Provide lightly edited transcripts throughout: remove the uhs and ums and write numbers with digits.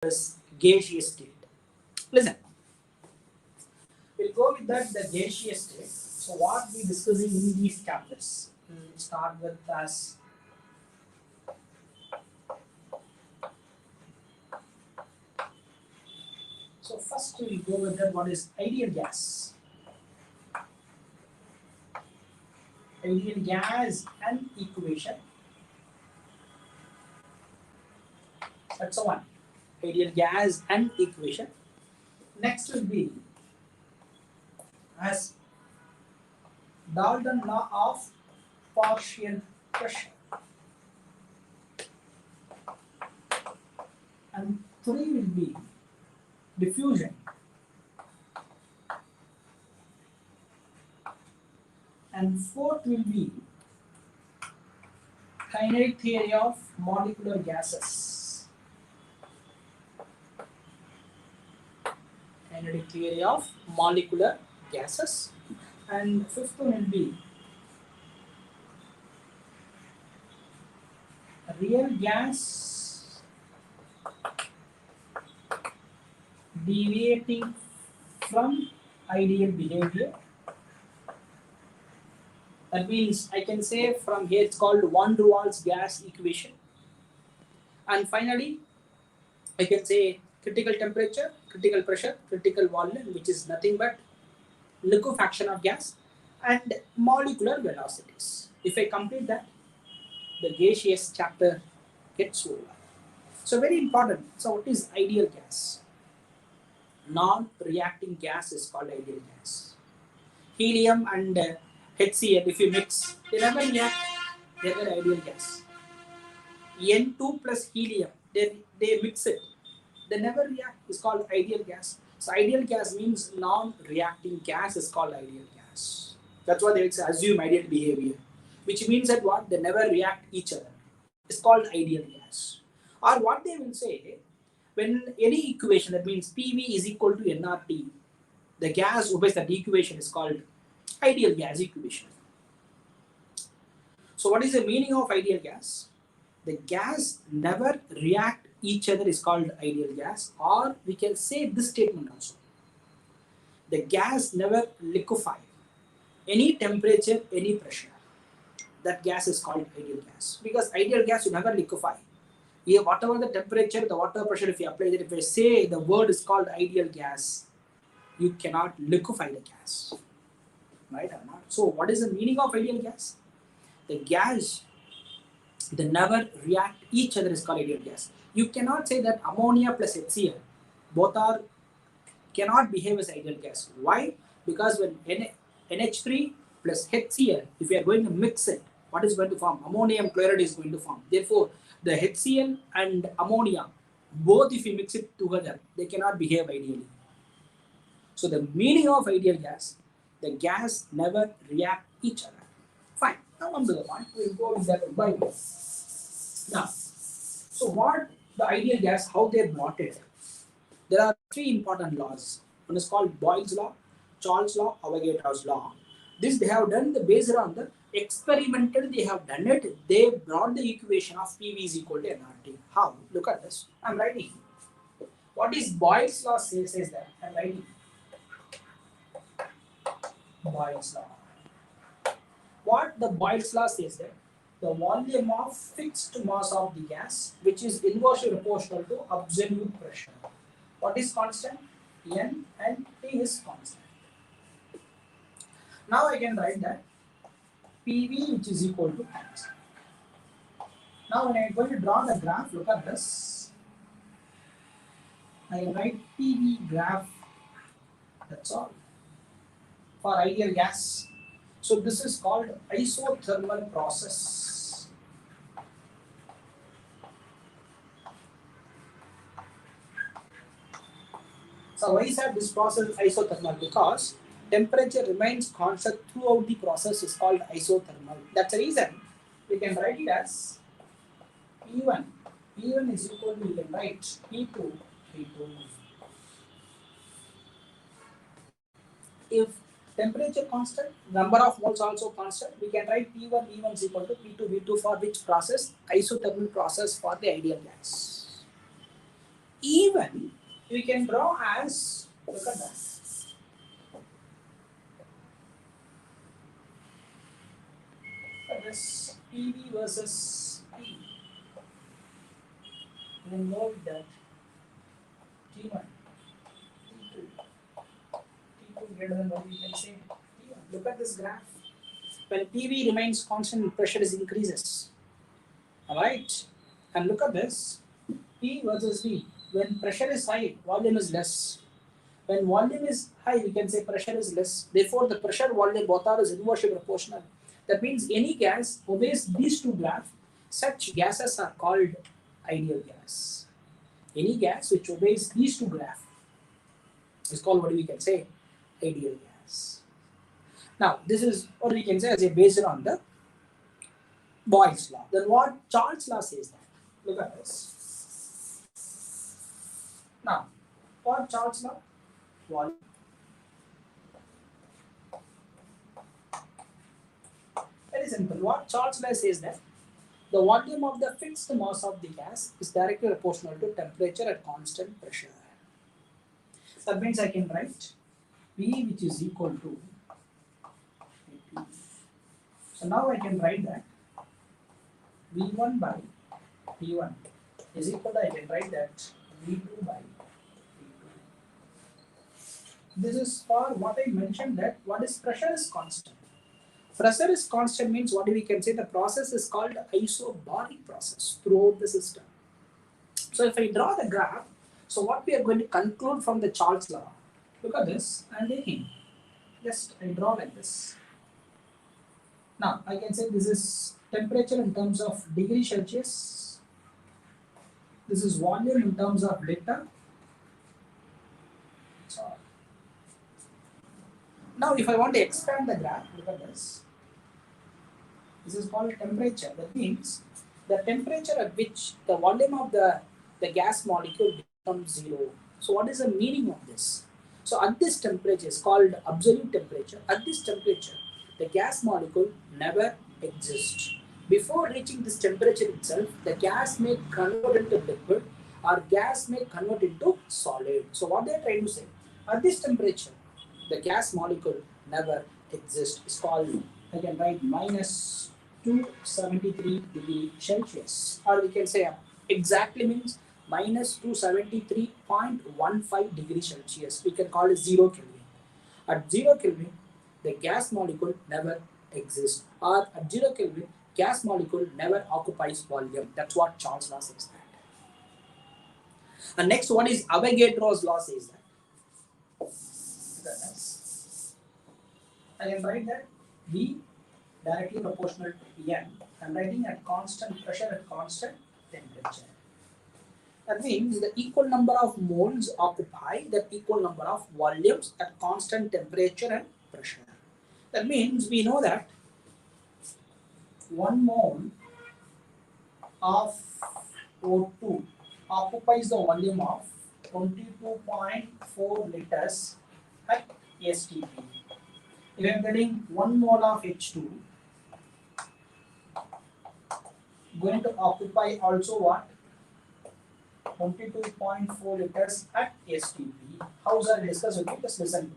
is gaseous state. Listen, we'll go with that, the gaseous state. So what we discussing in these chapters? We'll start with as so first we'll go with that. What is ideal gas? Ideal gas and equation. That's the one. Ideal gas and equation. Next will be as Dalton law of partial pressure. And 3 will be diffusion. And 4th will be kinetic theory of molecular gases. Kinetic theory of molecular gases. And 5th one will be real gas deviating from ideal behavior. That means I can say from here it's called van der Waals gas equation. And finally, I can say critical temperature, critical pressure, critical volume, which is nothing but liquefaction of gas, and molecular velocities. If I complete that, the gaseous chapter gets over. So very important. So what is ideal gas? Non-reacting gas is called ideal gas. Helium and HCl, if you mix, they never react. They are ideal gas. N2 plus helium, they mix it. They never react. It's called ideal gas. So ideal gas means non-reacting gas is called ideal gas. That's why they assume ideal behavior, which means that what? They never react each other. It's called ideal gas. Or what they will say, when any equation, that means PV is equal to nRT, the gas obeys that equation is called ideal gas equation. So what is the meaning of ideal gas? The gas never react each other is called ideal gas, or we can say this statement also. The gas never liquefy. Any temperature, any pressure, that gas is called ideal gas. Because ideal gas you never liquefy. Yeah, whatever the temperature, the water pressure, if you apply that, if I say the word is called ideal gas, you cannot liquefy the gas. Right or not? So what is the meaning of ideal gas? The gas, they never react each other is called ideal gas. You cannot say that ammonia plus HCl, both are cannot behave as ideal gas. Why? Because when NH3 plus HCl, if you are going to mix it, what is going to form? Ammonium chloride is going to form. Therefore, the HCl and ammonia, both if you mix it together, they cannot behave ideally. So the meaning of ideal gas, the gas never react each other. Fine. Now come to the point. We'll go with that by way. Now, so what the ideal gas, how they brought it? There are 3 important laws. One is called Boyles Law, Charles Law, Avogadros Law. This they have done based on the experimental, they have done it. They brought the equation of PV is equal to nRT. How? Look at this. I'm writing. What is Boyles Law says that? I'm writing. Boyles Law. What the Boyles Law says that the volume of fixed mass of the gas, which is inversely proportional to absolute pressure. What is constant? N and T is constant. Now I can write that PV, which is equal to constant. Now when I am going to draw the graph, look at this. I write PV graph. That's all. For ideal gas. So this is called isothermal process. So why is that this process isothermal? Because temperature remains constant throughout the process is called isothermal. That's the reason we can write it as P1. P1 is equal to, we can write P2, P2. If temperature constant, number of moles also constant, we can write P1, V1 is equal to P2, V2 for which process? Isothermal process for the ideal gas. Even we can draw as, look at that. This PV versus P. Then note that T1, T2, T2 greater than what we can say T1. Look at this graph. When PV remains constant, pressure is increases. Alright? And look at this. P versus V. When pressure is high, volume is less. When volume is high, we can say pressure is less. Therefore, the pressure volume both are is inversely proportional. That means any gas obeys these two graphs. Such gases are called ideal gas. Any gas which obeys these two graphs is called what we can say ideal gas. Now, this is what we can say as a based on the Boyles law. Then what Charles law says that? Look at this. Now, what Charles law? Volume. Very simple. What Charles law says that the volume of the fixed mass of the gas is directly proportional to temperature at constant pressure. That means I can write V which is equal to AP. So now I can write that V1 by P1 is equal to, I can write that V2 by P2. This is for what I mentioned, that what is pressure is constant. Pressure is constant means what we can say the process is called isobaric process throughout the system. So if I draw the graph, so what we are going to conclude from the Charles law, look at this, I'm taking, just I draw like this. Now I can say this is temperature in terms of degree Celsius, this is volume in terms of liter. So now if I want to expand the graph, look at this. This is called temperature. That means the temperature at which the volume of the gas molecule becomes zero. So what is the meaning of this? So at this temperature is called absolute temperature. At this temperature, the gas molecule never exists. Before reaching this temperature itself, the gas may convert into liquid or gas may convert into solid. So what they are trying to say, at this temperature, the gas molecule never exists. It's called, I can write minus 273 degree Celsius, or we can say exactly means minus 273.15 degree Celsius. We can call it 0 Kelvin. At 0 Kelvin, the gas molecule never exists, or at 0 Kelvin, gas molecule never occupies volume. That's what Charles law says that. And next one is Avogadros law says that. I can write that V directly proportional to N. I'm writing at constant pressure at constant temperature. That means the equal number of moles occupy the equal number of volumes at constant temperature and pressure. That means we know that 1 mole of O2 occupies the volume of 22.4 liters at STP. If I am getting 1 mole of H2, going to occupy also what? 22.4 liters at STP. How shall I discuss with you? Just listen to me.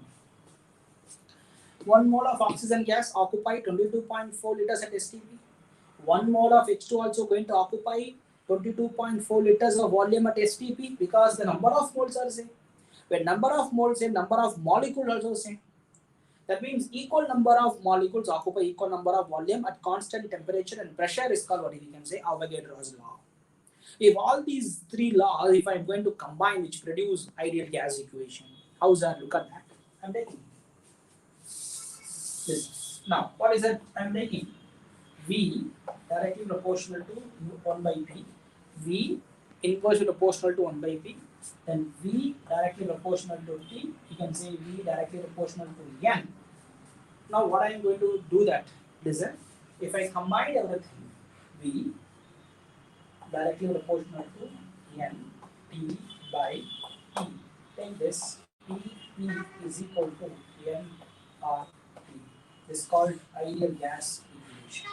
1 mole of oxygen gas occupy 22.4 liters at STP. 1 mole of H2 also going to occupy 22.4 liters of volume at STP, because the number of moles are same. When number of moles same, number of molecules also same. That means equal number of molecules occupy equal number of volume at constant temperature and pressure is called what we can say Avogadros law. If all these three laws, if I am going to combine, which produce ideal gas equation, how's that? Look at that. I'm taking this. Now, what is that I'm taking? V directly proportional to 1 by P, V inversely proportional to 1 by P, then V directly proportional to T, you can say V directly proportional to N. Now what I am going to do that is that if I combine everything, V directly proportional to N, T by P, take this, P is equal to N R T. This is called ideal gas equation.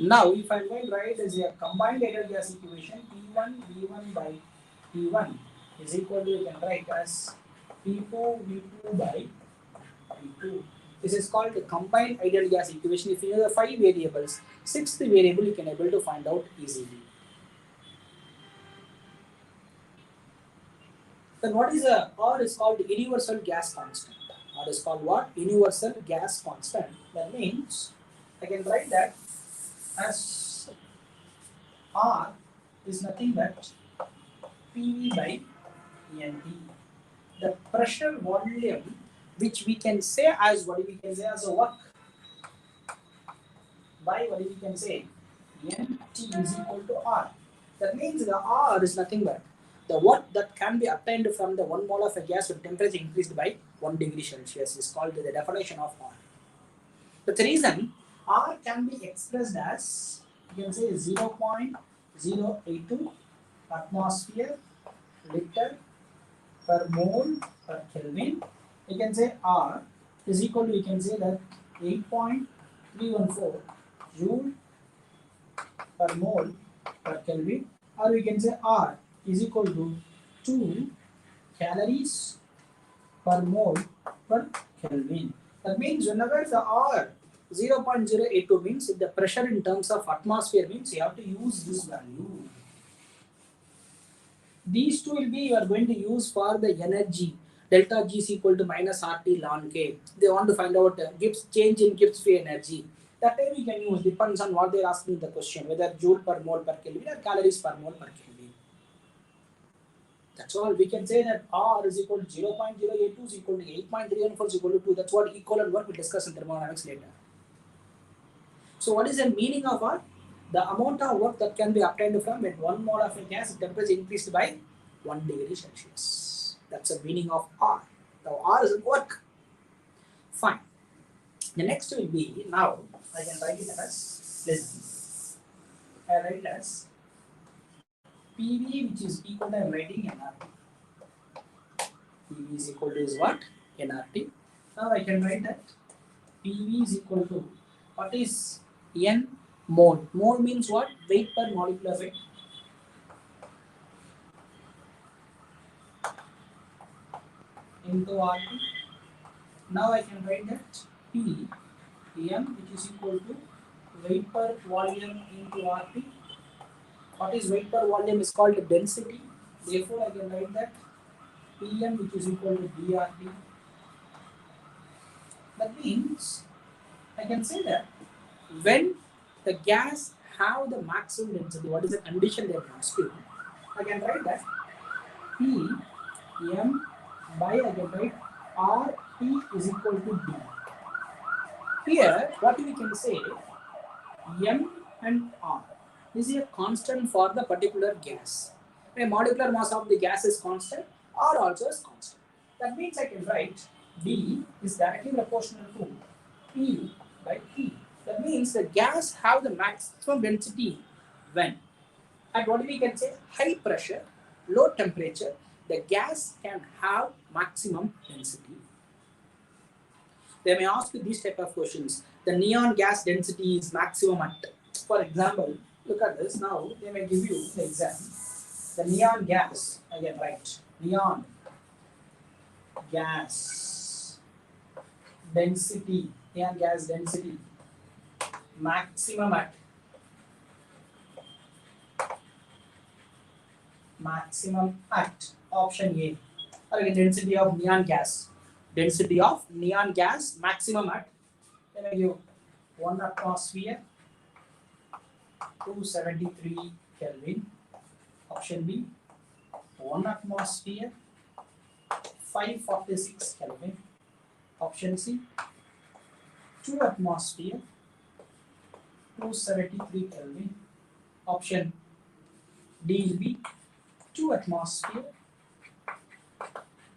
Now, if I'm going to write as a combined ideal gas equation, P1 V1 by P1 is equal to, you can write as P2 V2 by P2. This is called the combined ideal gas equation. If you know the 5 variables, 6th variable you can able to find out easily. Then what is a R is called universal gas constant. R is called what? Universal gas constant. That means I can write that as R is nothing but PV by NT. The pressure volume which we can say as what we can say as a work by what we can say NT is equal to R. That means the R is nothing but the work that can be obtained from the 1 mole of a gas with temperature increased by 1 degree Celsius is called the definition of R. But the reason R can be expressed as, you can say 0.082 atmosphere liter per mole per Kelvin. You can say R is equal to, you can say that 8.314 joule per mole per Kelvin, or we can say R is equal to 2 calories per mole per Kelvin. That means whenever the R 0.082 means if the pressure in terms of atmosphere means you have to use this value. These two will be you are going to use for the energy. Delta G is equal to minus RT ln K. They want to find out Gibbs change in Gibbs free energy. That time we can use, depends on what they are asking the question, whether joule per mole per Kelvin or calories per mole per Kelvin. That's all. We can say that R is equal to 0.082 is equal to 8.314 is equal to 2. That's what equivalent work we discuss in thermodynamics later. So what is the meaning of R? The amount of work that can be obtained from when 1 mole of a gas temperature increased by 1 degree Celsius. That's the meaning of R. Now R is work. Fine. The next will be, now I can write it as, listen, I write as PV which is equal to, I am writing nRT. PV is equal to is what? nRT. Now I can write that PV is equal to, what is N mole? Mole means what? Weight per molecular weight. Into RT. Now I can write that P M which is equal to weight per volume into RT. What is weight per volume is called density. Therefore I can write that PM which is equal to DRT. That means I can say that when the gas have the maximum density, what is the condition they have asked you? I can write that P M by, I can write RT is equal to D. Here what we can say, M and R is a constant for the particular gas. A molecular mass of the gas is constant, R also is constant. That means I can write D is directly proportional to P by T. That means the gas have the maximum density when at what we can say high pressure, low temperature, the gas can have maximum density. They may ask you these type of questions. The neon gas density is maximum at, for example, look at this now, they may give you the exam. The neon gas, I can write neon gas density, neon gas density maximum at option A. Or density of neon gas. Density of neon gas maximum at, then I give 1 atmosphere, 273 Kelvin. Option B, 1 atmosphere, 546 Kelvin. Option C, 2 atmosphere, 273 Kelvin. Option D will be 2 atmosphere,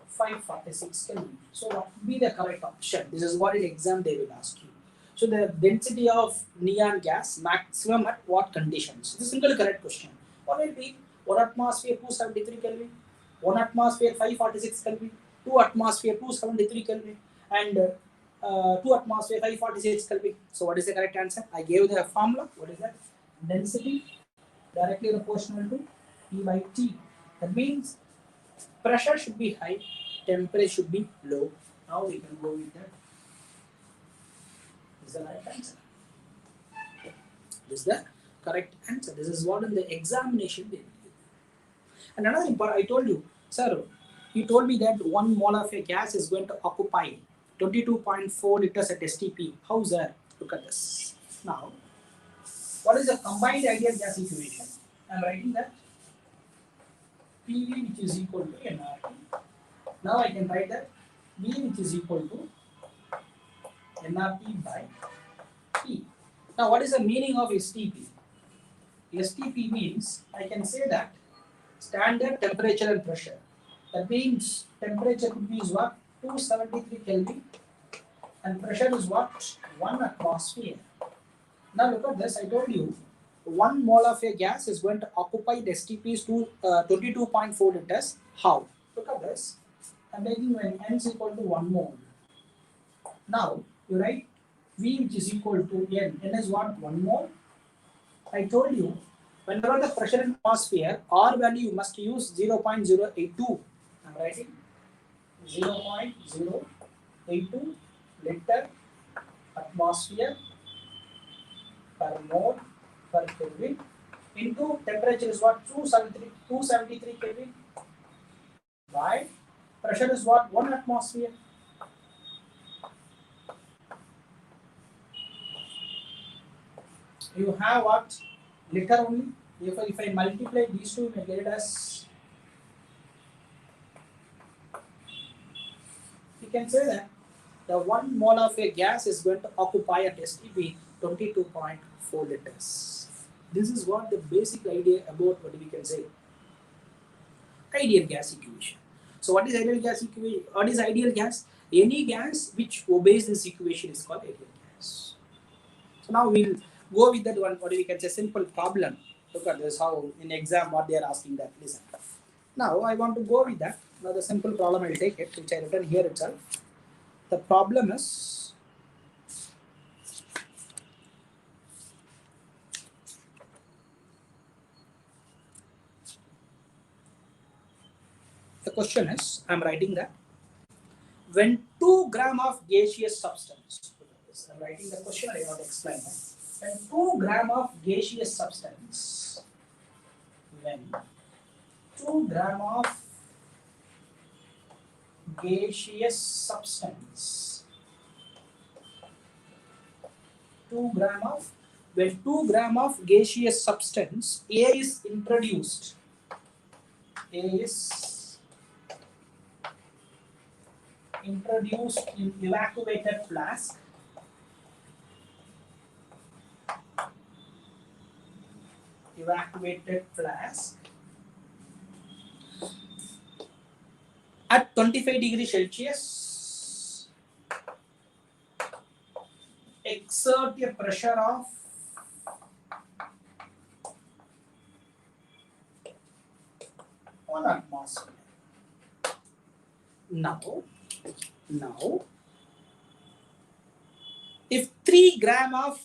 546 Kelvin. So what would be the correct option? This is what in exam they will ask you. So the density of neon gas maximum at what conditions? This is a single correct question. What will be 1 atmosphere 273 Kelvin, 1 atmosphere 546 Kelvin, 2 atmosphere 273 Kelvin, and 2 atmosphere 546 Kelvin. So what is the correct answer? I gave the formula. What is that? Density directly proportional to P by T. That means pressure should be high, temperature should be low. Now we can go with that. This is the right answer. This is the correct answer. This is what in the examination they will give. And another important, I told you, sir, you told me that 1 mole of a gas is going to occupy 22.4 liters at STP. How's that? Look at this. Now, what is the combined ideal gas equation? I am writing that PV which is equal to nRT. Now I can write that V which is equal to nRT by P. Now what is the meaning of STP? STP means I can say that standard temperature and pressure. That means temperature could be what? 273 Kelvin and pressure is what? 1 atmosphere. Now look at this, I told you 1 mole of a gas is going to occupy the STPs to 22.4 liters. How? Look at this. I'm making when n is equal to 1 mole. Now you write V which is equal to n. N is what? 1 mole. I told you whenever the pressure in atmosphere, R value you must use 0.082. I'm writing 0.082 liter atmosphere per mole per Kelvin into temperature is what? 273 Kelvin by pressure is what? 1 atmosphere. You have what? Liter only. If I multiply these two, you may get it as, you can say that the 1 mole of a gas is going to occupy at STP 22.4 liters. This is what the basic idea about what we can say ideal gas equation. So what is ideal gas equation? What is ideal gas? Any gas which obeys this equation is called ideal gas. So now we'll go with that one, what we can say simple problem. Look at this, how in exam what they are asking that. Listen. Now I want to go with that. Now the simple problem I'll take it, which I written here itself. The problem is the question is, I'm writing that when 2 gram of gaseous substance, I'm writing the question, I want to explain that. When 2 gram of gaseous substance, when 2 gram of gaseous substance, 2 gram of, when 2 gram of gaseous substance A is introduced, A is introduced in evacuated flask, at 25 degrees Celsius, exert a pressure of 1 atmosphere. Now, if 3 gram of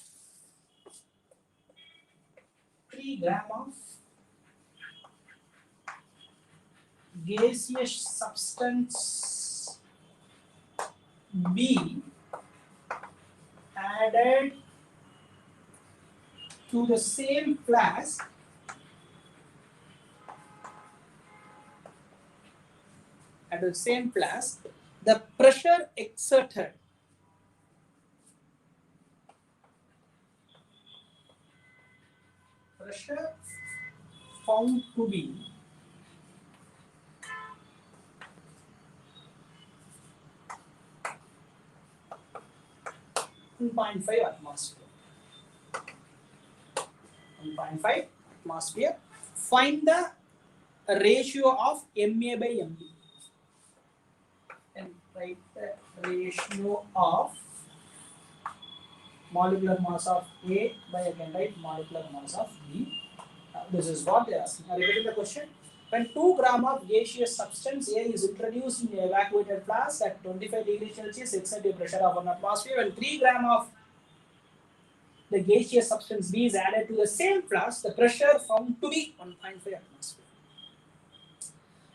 gaseous substance B added to the same flask, the pressure exerted found to be 1.5 atmosphere. 1.5 atmosphere. Find the ratio of MA by MB. And write the ratio of molecular mass of A by, again write molecular mass of B. This is what they are asking. Are you getting the question? When 2 gram of gaseous substance A is introduced in an evacuated flask at 25 degrees Celsius, exert a pressure of 1 atmosphere. When 3 gram of the gaseous substance B is added to the same flask, the pressure found to be 1.5 atmosphere.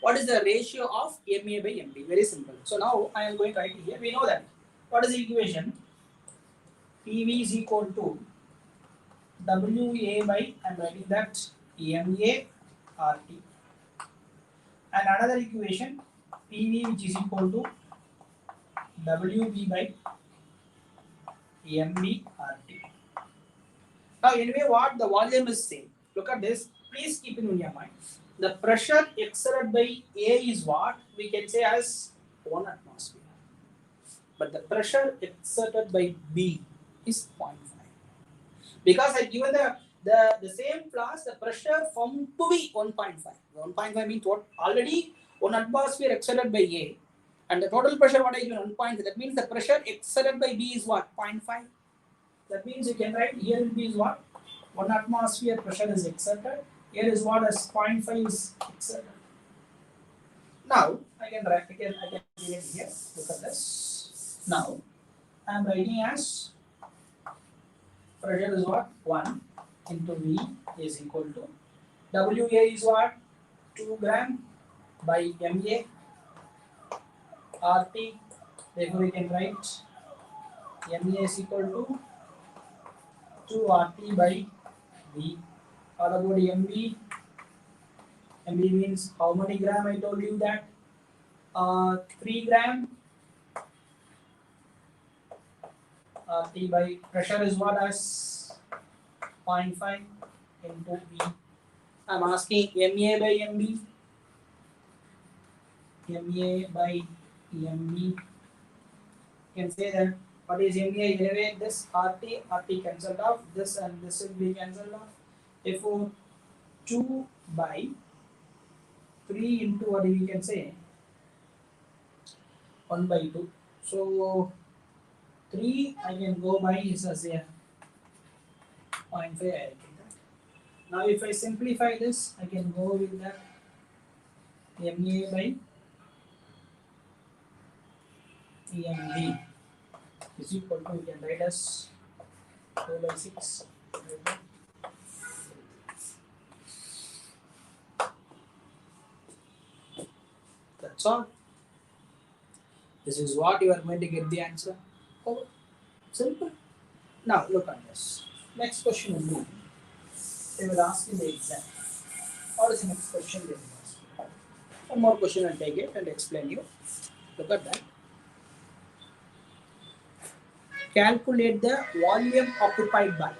What is the ratio of MA by MB? Very simple. So now I am going to write here. We know that. What is the equation? PV is equal to WA by, I am writing that MA RT. And another equation, PV which is equal to WB by MB RT. Now anyway, what the volume is same. Look at this. Please keep it in your mind. The pressure exerted by A is what we can say as 1 atmosphere. But the pressure exerted by B is 0.5. Because I given the same class, the pressure found to be 1.5. 1.5 means what? Already 1 atmosphere exerted by A. And the total pressure what I given 1.5. That means the pressure exerted by B is what? 0.5. That means you can write here will be is what? 1 atmosphere pressure is exerted. Here is what as 0.5 is exerted. Now I can write give it here. Look at this. Now I am writing as pressure is what? 1 into V is equal to WA is what? 2 gram by MA RT. Therefore we can write MA is equal to 2 RT by V. What about MB? MB means how many gram? I told you that 3 gram. RT by pressure is what as 0.5 into V. I am asking MA by MB. MA by MB. You can say that what is MA? Anyway, this RT cancelled off. This and this will be cancelled off. Therefore, 2 by 3 into what we can say 1 by 2. So 3 I can go by is as a 0.5. Now if I simplify this, I can go with that MA by MB is equal to, we can write as 4 by 6. That's all. This is what you are going to get the answer. Oh, simple. Now look at this. Next question will be, they will ask in the exam. What is the next question they will ask? One more question I'll take it and explain you. Look at that. Calculate the volume occupied by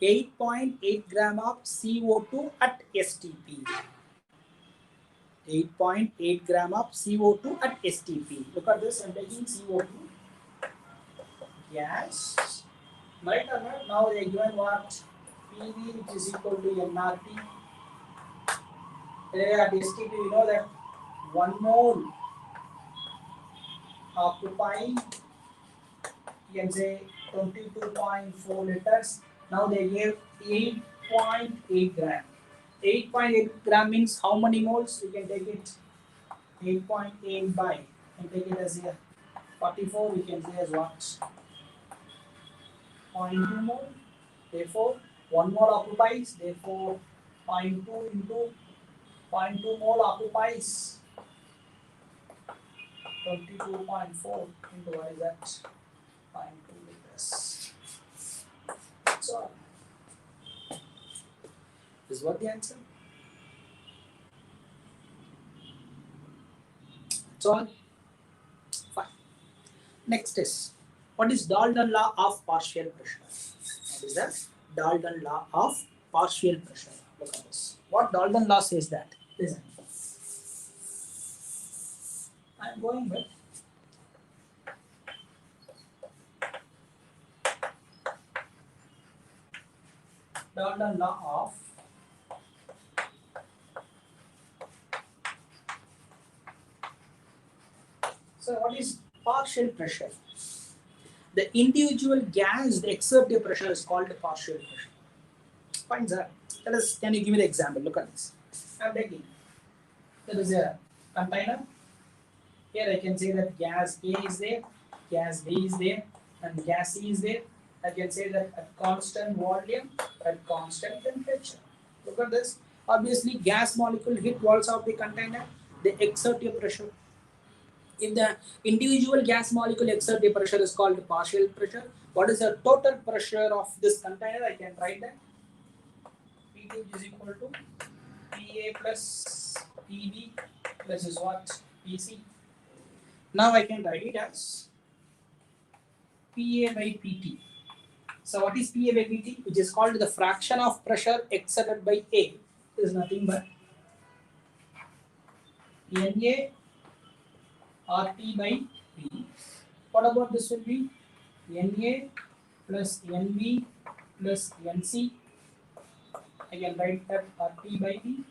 8.8 gram of CO2 at STP. 8.8 gram of CO2 at STP. Look at this, I'm taking CO2 gas. Right or not? Now they given what? PV which is equal to nRT. At STP we know that 1 mole occupying, you can say 22.4 liters. Now they gave 8.8 gram. 8.8 gram means how many moles? We can take it 8.8 by, and take it as a 44, we can say as what? 0.2 mole. Therefore 1 mole occupies, therefore 0.2 into 0.2 mole occupies 22.4 into what is that? 0.2 liters. So this is what the answer. That's all. Fine. Next is, what is Dalton law of partial pressure? What is that? Dalton law of partial pressure. Look at this. What Dalton law says that? Listen. I am going with Dalton law of so what is partial pressure? The individual gas, the exerted pressure is called partial pressure. Fine, sir. Tell us, can you give me the example? Look at this. I am taking. There is a container. Here I can say that gas A is there, gas B is there, and gas C is there. I can say that at constant volume, at constant temperature. Look at this. Obviously, gas molecule hit walls of the container, they exert a pressure. If the individual gas molecule exert a pressure is called partial pressure. What is the total pressure of this container? I can write that P2 is equal to PA plus PB plus is what? PC. Now I can write it as PA by PT. So what is PA by PT? Which is called the fraction of pressure exerted by A is nothing but NA RT by P. What about this will be NA plus NB plus NC. I can write that RT by P.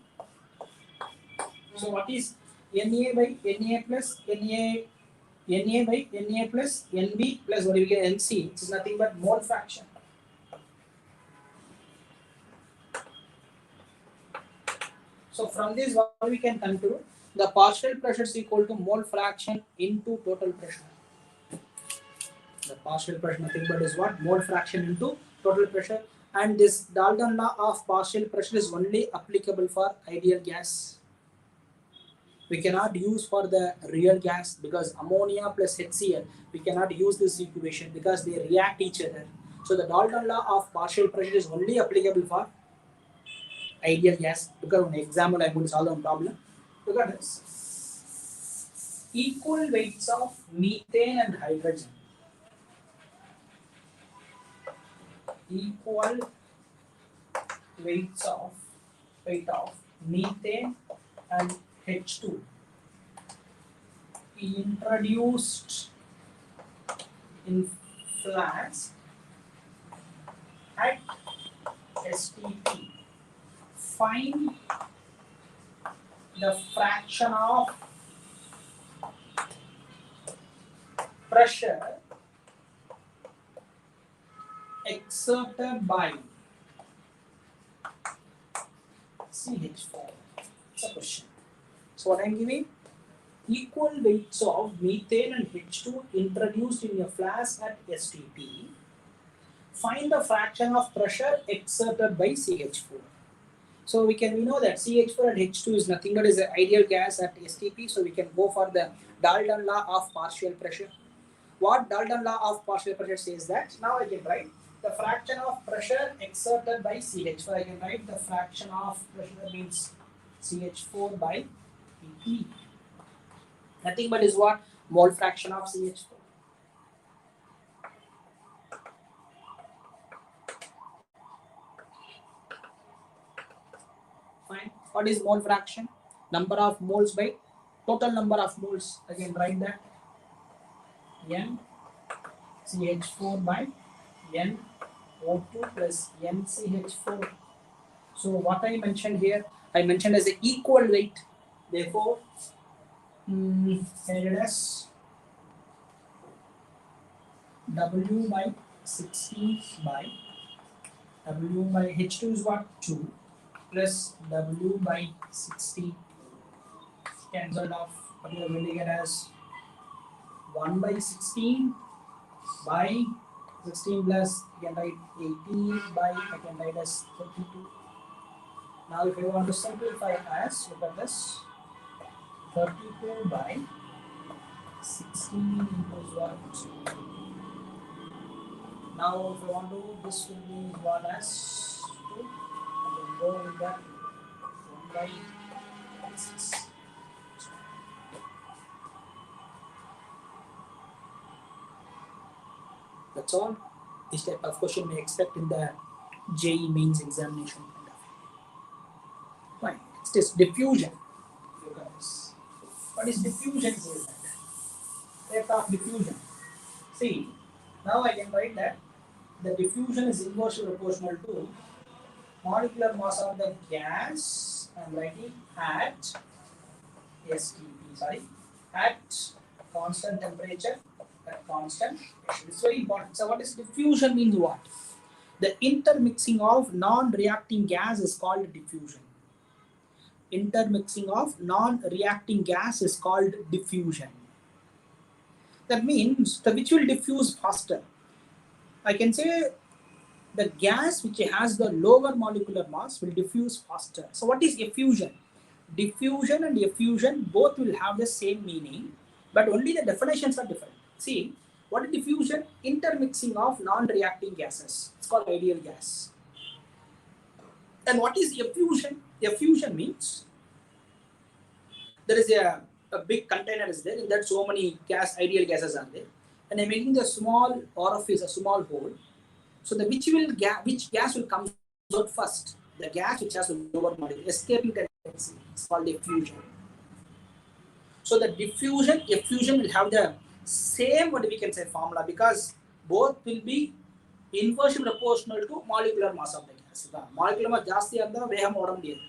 So what is NA by NA plus NA by NA plus NB plus what do we get NC, which is nothing but mole fraction. So from this what we can conclude, the partial pressure is equal to mole fraction into total pressure. The partial pressure nothing but is what? Mole fraction into total pressure. And this Dalton law of partial pressure is only applicable for ideal gas. We cannot use for the real gas because ammonia plus HCl, we cannot use this equation because they react each other. So the Dalton law of partial pressure is only applicable for ideal gas. Look at one example, I'm going to solve one problem. Look at this. Equal weights of methane and hydrogen. Equal weight of methane and H2 introduced in flask at STP. Find the fraction of pressure exerted by CH4. It's a question. So what I'm giving? Equal weights of methane and H2 introduced in a flask at STP. Find the fraction of pressure exerted by CH4. So we know that CH4 and H2 is nothing but is an ideal gas at STP. So we can go for the Dalton law of partial pressure. What Dalton law of partial pressure says that? Now I can write the fraction of pressure exerted by CH4. I can write the fraction of pressure, that means CH4 by P. Nothing but is what? Mole fraction of CH4. Fine. What is mole fraction? Number of moles by total number of moles. I can write that N CH4 by N O2 plus NCH4. So what I mentioned here, I mentioned as an equal weight. Therefore, here it is W by 16 by W by H2 is what? 2 plus W by 60 cancelled off. What you are going to get as 1 by 16 by 16 plus I can write 18 by I can write as 32. Now if you want to simplify as, look at this, 32 by 16 equals what? Now if you want to, this will be 1 as 2 and then go with that 1 by 6. That's all. This type of question we expect in the JEE mains examination. Fine. It's this diffusion. Look at this. What is diffusion? Rate of diffusion. See, now I can write that the diffusion is inversely proportional to molecular mass of the gas. I am writing at STP. Sorry, at constant temperature. At constant pressure. It's very important. So, what is diffusion means? What? The intermixing of non-reacting gas is called diffusion. Intermixing of non-reacting gas is called diffusion. That means which will diffuse faster. I can say the gas which has the lower molecular mass will diffuse faster. So what is effusion? Diffusion and effusion both will have the same meaning, but only the definitions are different. See, what is diffusion? Intermixing of non-reacting gases. It's called ideal gas. And what is effusion? Effusion means there is a big container is there, in that so many ideal gases are there, and I'm making a small orifice, a small hole. So the which gas will come out first? The gas which has a lower molecule, escaping tendency. It's called diffusion. So the diffusion, effusion will have the same, what we can say, formula, because both will be inversely proportional to molecular mass of the gas. The molecular mass ಜಾಸ್ತಿ ಆದ್ರೆ ವೇಗ ಮಾಡೋ முடியாது.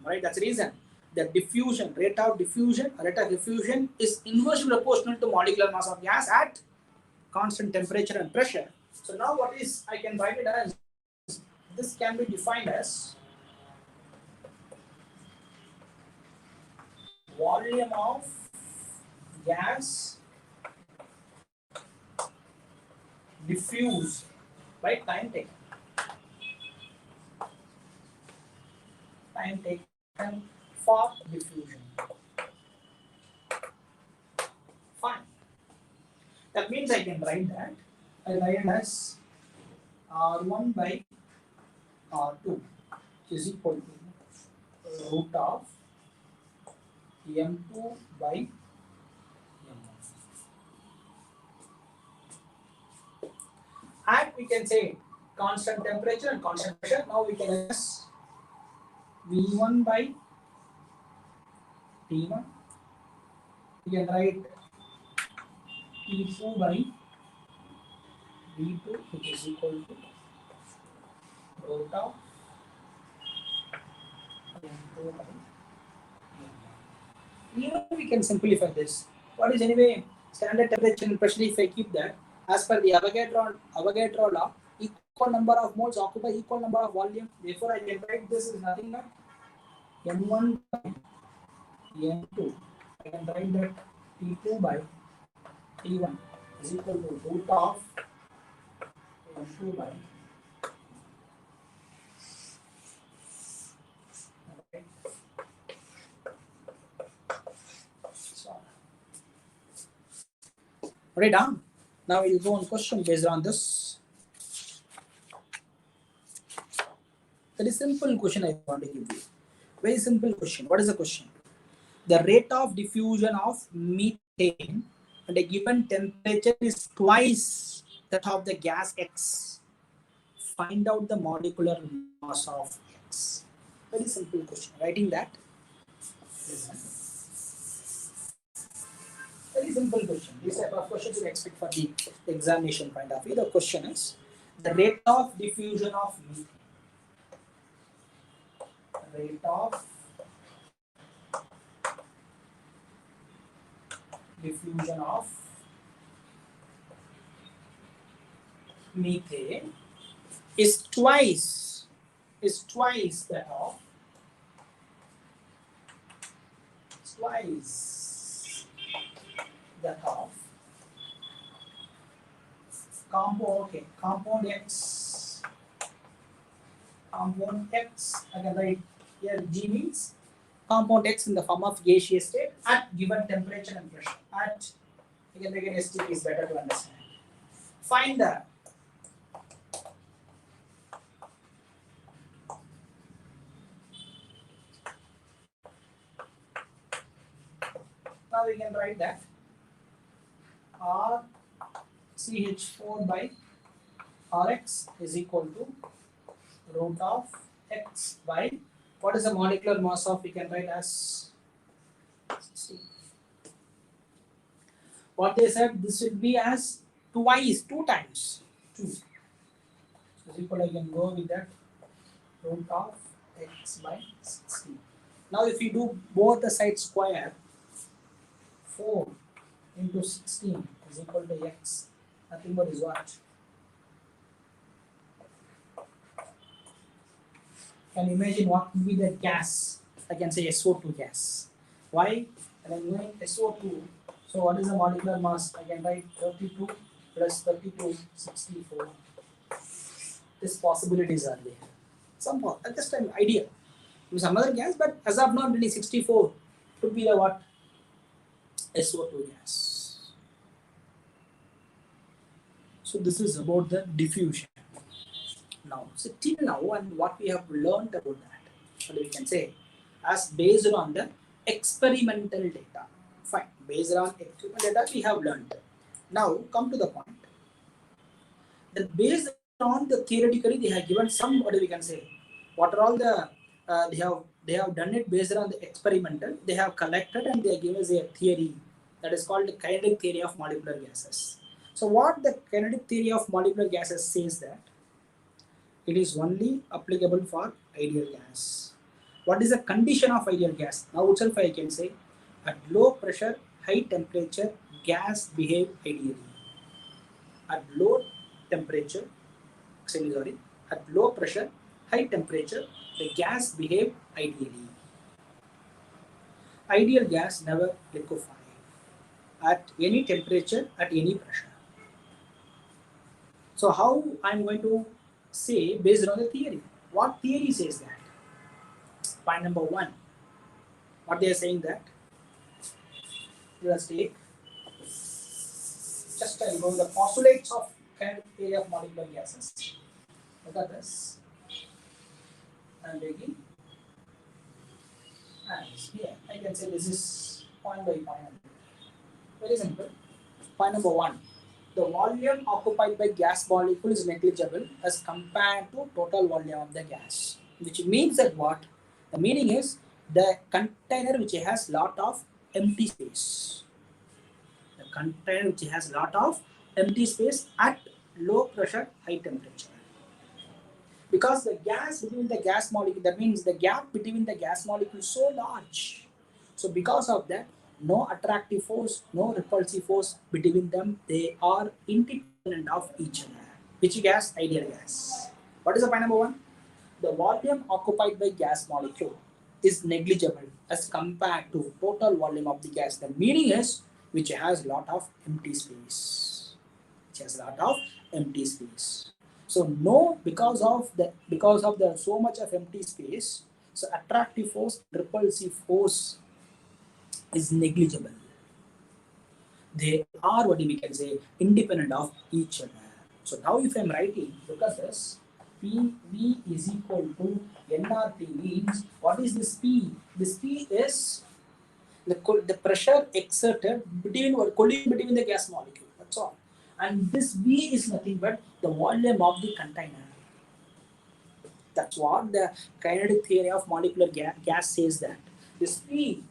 Right? That's the reason. The diffusion, rate of diffusion is inversely proportional to molecular mass of gas at constant temperature and pressure. So now what is, I can write it as, this can be defined as volume of gas diffused by time taken. Time taken for diffusion. Fine. That means I can write that. I write it as R1 by R2 is equal to root of M2 by M1. And we can say constant temperature and constant pressure. Now we can use V1 by T1. We can write T2 by V2, which is equal to root of M2 by M1. Even we can simplify this. What is anyway standard temperature and pressure? If I keep that, as per the Avogadros law, equal number of moles occupy equal number of volume. Therefore, I can write this is nothing but M1 by M2. I can write that T2 by T1 is equal to root of M2 by Write down. Now we'll go on question based on this. Very simple question I want to give you. Very simple question. What is the question? The rate of diffusion of methane at a given temperature is twice that of the gas X. Find out the molecular mass of X. Very simple question. Writing that. Very simple question. These type of questions you expect for the examination point of view. The question is the rate of diffusion of methane. Rate of diffusion of methane is twice that of compound X. Compound X, I can write here G means compound X in the form of gaseous state at given temperature and pressure. At, you can make an STP is better to understand. Find the now we can write that RCH4 by Rx is equal to root of X by, what is the molecular mass of, we can write as 16. What they said, this will be as twice, 2 times 2. So is equal, I can go with that root of X by 16. Now if you do both the sides square, 4 into 16 is equal to X. Nothing but is what? Can imagine what would be the gas? I can say SO2 gas. Why? And I'm going SO2. So what is the molecular mass? I can write 32 plus 32, 64. these possibilities are there. At this time idea. Some other gas, but as of now, really 64 could be the what? SO2 gas. So this is about the diffusion. Now, so till now, and what we have learned about that, what we can say, as based on the experimental data. Fine, based on experimental data, we have learned. Now, come to the point that based on the theoretically, they have given some, what we can say, what are all the they have done it based on the experimental. They have collected and they give us a theory that is called the kinetic theory of molecular gases. So, what the kinetic theory of molecular gases says that it is only applicable for ideal gas. What is the condition of ideal gas? Now itself I can say at low pressure, high temperature, gas behave ideally. At low temperature, at low pressure, high temperature, the gas behave ideally. Ideal gas never liquefy at any temperature, at any pressure. So how I'm going to say based on the theory? What theory says that? Point number 1. What they are saying that? Let us take just the postulates of kinetic theory of molecular gases. Look at this. I'm taking, and here I can say this is point by point. Very simple. Point number 1. The volume occupied by gas molecule is negligible as compared to total volume of the gas. Which means that what? The meaning is the container which has lot of empty space. The container which has lot of empty space at low pressure, high temperature. Because the gas between the gas molecule, that means the gap between the gas molecule is so large. So because of that, no attractive force, no repulsive force between them. They are independent of each other. Which gas? Ideal gas. What is the point number 1? The volume occupied by gas molecule is negligible as compared to total volume of the gas. The meaning is which has lot of empty space. Which has lot of empty space. So no, because of the so much of empty space, so attractive force, repulsive force is negligible. They are what we can say independent of each other. So now if I'm writing, look at this, PV is equal to nRT means what is this P? This P is the pressure exerted between or collision between the gas molecule. That's all. And this V is nothing but the volume of the container. That's what the kinetic theory of molecular gas says that. This P,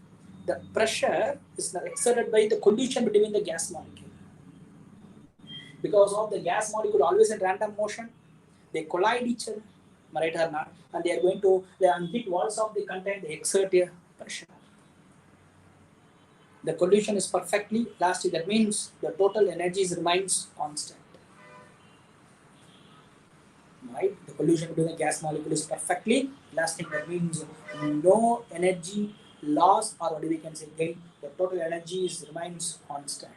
the pressure is exerted by the collision between the gas molecule. Because of the gas molecule always in random motion, they collide each other, right or not, and they are going to the unfit walls of the container, they exert a pressure. The collision is perfectly elastic. That means the total energy remains constant. Right? The collision between the gas molecule is perfectly elastic. That means no energy loss or what we can say gain. The total energy remains constant.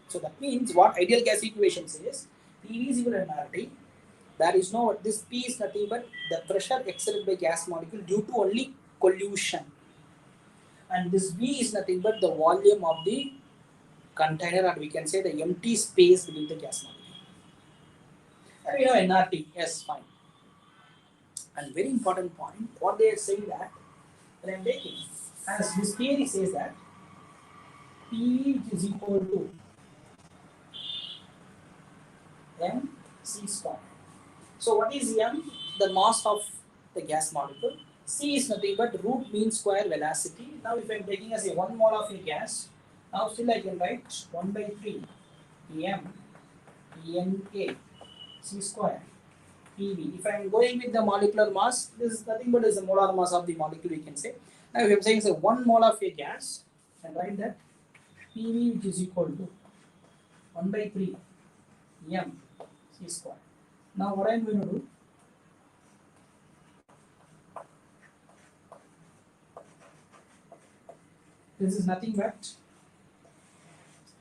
So that means what ideal gas equation says, PV is equal to nRT. There is no, this P is nothing but the pressure exerted by gas molecule due to only collision. And this V is nothing but the volume of the container, or we can say the empty space between the gas molecule. And we know nRT, yes, fine. And very important point, what they are saying that when I'm taking, as this theory says that PV is equal to mc square. So what is m? The mass of the gas molecule. C is nothing but root mean square velocity. Now if I'm taking as a 1 mole of a gas, now still I can write 1 by 3 m Na c square PV. If I am going with the molecular mass, this is nothing but is the molar mass of the molecule, we can say. Now if I am saying say 1 mole of a gas, and write that PV which is equal to 1 by 3 m c square. Now what I am going to do, this is nothing but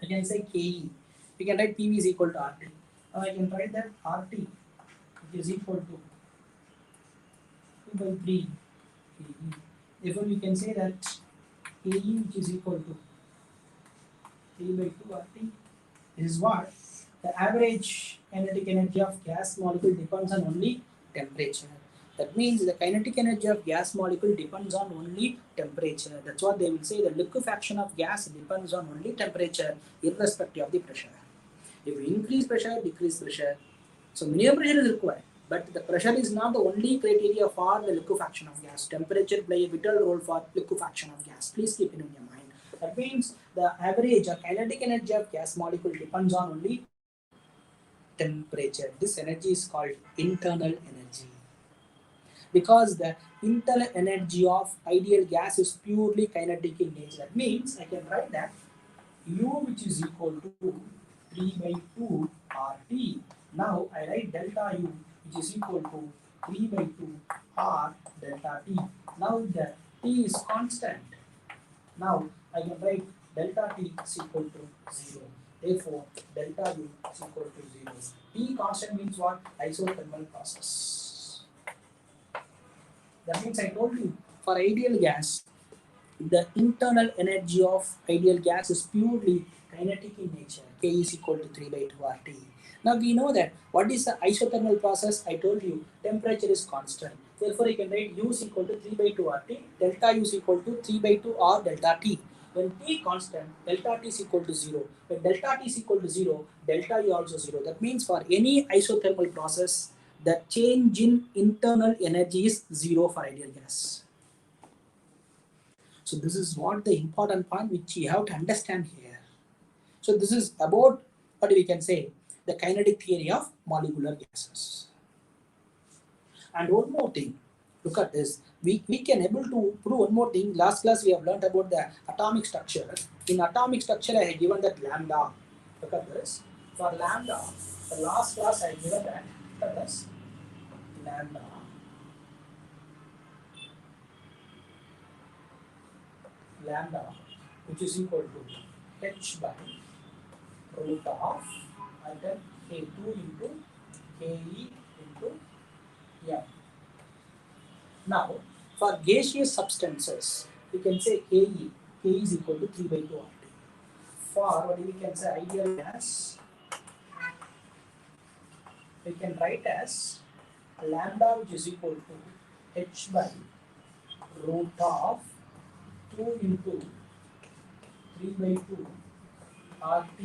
I can say Ke. We can write PV is equal to RT. Now I can write that RT which is equal to 2 by 3 KE. Therefore, we can say that KE which is equal to 3 by 2 RT. This is what? The average kinetic energy of gas molecule depends on only temperature. That means the kinetic energy of gas molecule depends on only temperature. That's what they will say. The liquefaction of gas depends on only temperature, irrespective of the pressure. If you increase pressure, decrease pressure. So minimum pressure is required. But the pressure is not the only criteria for the liquefaction of gas. Temperature play a vital role for liquefaction of gas. Please keep it in your mind. That means the average or kinetic energy of gas molecule depends on only temperature. This energy is called internal energy. Because the internal energy of ideal gas is purely kinetic in nature. That means I can write that U which is equal to 3 by 2 RT. Now I write delta U which is equal to 3 by 2 R delta T. Now the T is constant. Now I can write delta T is equal to 0. Therefore, delta U is equal to 0. T constant means what? Isothermal process. That means I told you, for ideal gas, the internal energy of ideal gas is purely kinetic in nature. K is equal to 3 by 2 RT. Now we know that what is the isothermal process? I told you temperature is constant. Therefore, you can write U is equal to 3 by 2 RT. Delta U is equal to 3 by 2 R delta T. When T constant, delta T is equal to 0. When delta T is equal to 0, delta U also 0. That means for any isothermal process, the change in internal energy is 0 for ideal gas. So this is what the important point which you have to understand here. So this is about what we can say, the kinetic theory of molecular gases. And one more thing, look at this. We can able to prove one more thing. Last class we have learned about the atomic structure. In atomic structure I have given that lambda. Look at this. For lambda, the last class I have given that. Look at this. Lambda. Lambda which is equal to h by root of item K2 into Ke into M. Now, for gaseous substances, we can say Ke, K is equal to 3 by 2 RT. For what we can say ideal gas, we can write as lambda which is equal to h by root of 2 into 3 by 2 RT.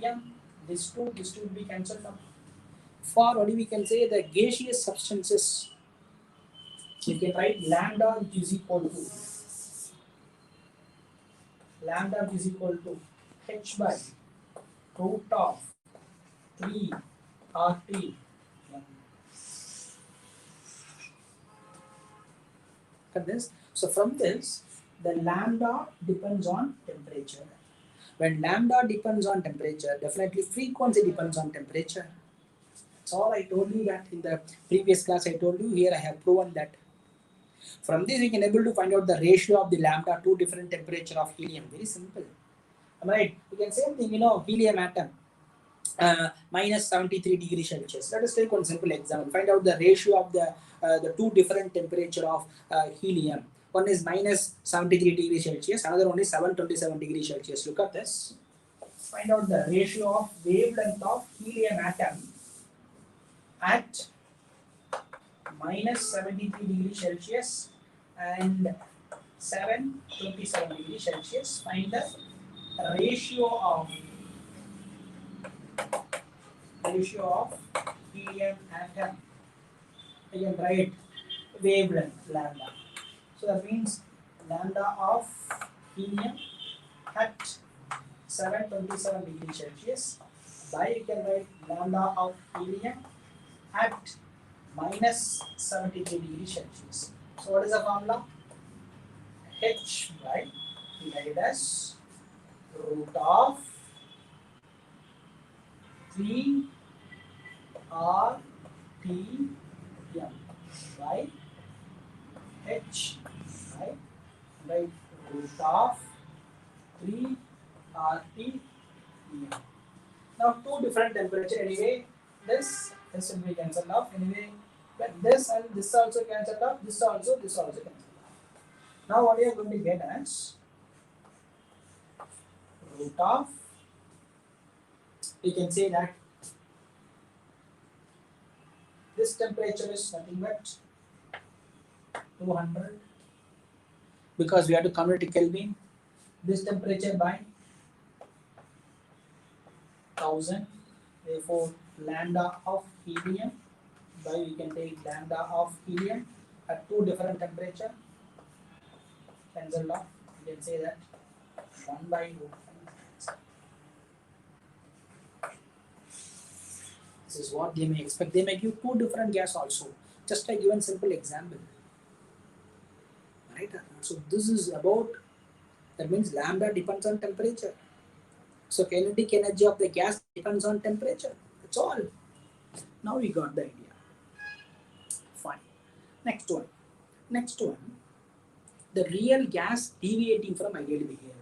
M, this 2 will be cancelled out. For what we can say the gaseous substances, we can write lambda which is equal to h by root of 3 RT. Look at this. So from this, the lambda depends on temperature. When lambda depends on temperature, definitely frequency depends on temperature. That's all I told you that in the previous class I told you. Here I have proven that. From this we can able to find out the ratio of the lambda to different temperature of helium. Very simple. Am I right? We can same thing, helium atom. Minus 73 degrees Celsius. Let us take one simple example. Find out the ratio of the two different temperature of helium. One is minus 73 degrees Celsius, another one is 727 degrees Celsius. Look at this. Find out the ratio of wavelength of helium atom at minus 73 degrees Celsius and 727 degrees Celsius. Find the ratio of helium atom. I can write wavelength lambda. So that means lambda of helium at 727 degrees Celsius by you can write lambda of helium at minus 73 degrees Celsius. So what is the formula? H by divided as root of 3 R T M by H by root of 3 R T M. Now two different temperature anyway. This This will be cancelled off anyway. But this and this also cancelled off. This also cancelled off. Now what you are going to get as root of, we can say that this temperature is nothing but 200 because we have to convert to Kelvin. This temperature by 1000. Therefore, lambda of helium by, we can take lambda of helium at two different temperature. Cancelled off. You can say that 1 by root. This is what they may expect. They may give two different gas also. Just I given simple example. Right? So this is about, that means lambda depends on temperature. So kinetic energy of the gas depends on temperature. That's all. Now we got the idea. Fine. Next one. Next one. The real gas deviating from ideal behavior.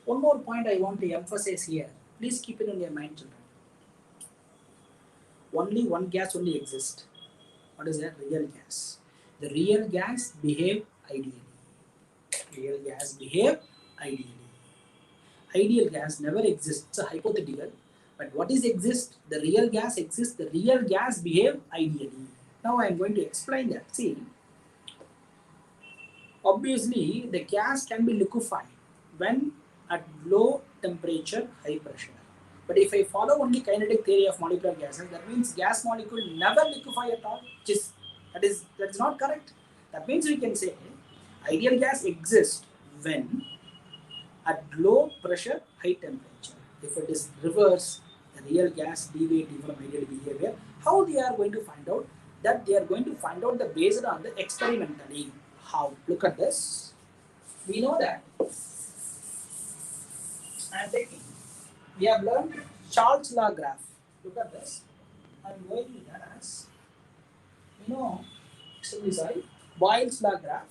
One more point I want to emphasize here. Please keep it in your mind, children. Only one gas only exists. What is that? Real gas. The real gas behave ideally. Real gas behave ideally. Ideal gas never exists. It's a hypothetical. But what is exist? The real gas exists. The real gas behave ideally. Now I am going to explain that. See, obviously the gas can be liquefied when at low temperature, high pressure. But if I follow only kinetic theory of molecular gases, that means gas molecule never liquefy at all. That's not correct. That means we can say ideal gas exists when at low pressure, high temperature. If it is reverse, the real gas deviating from ideal behavior, how they are going to find out? That they are going to find out the based on the experimentally. How? Look at this. We know that. I am taking. We have learned Charles law graph. Look at this. I am going to that as, sorry, Boyles law graph.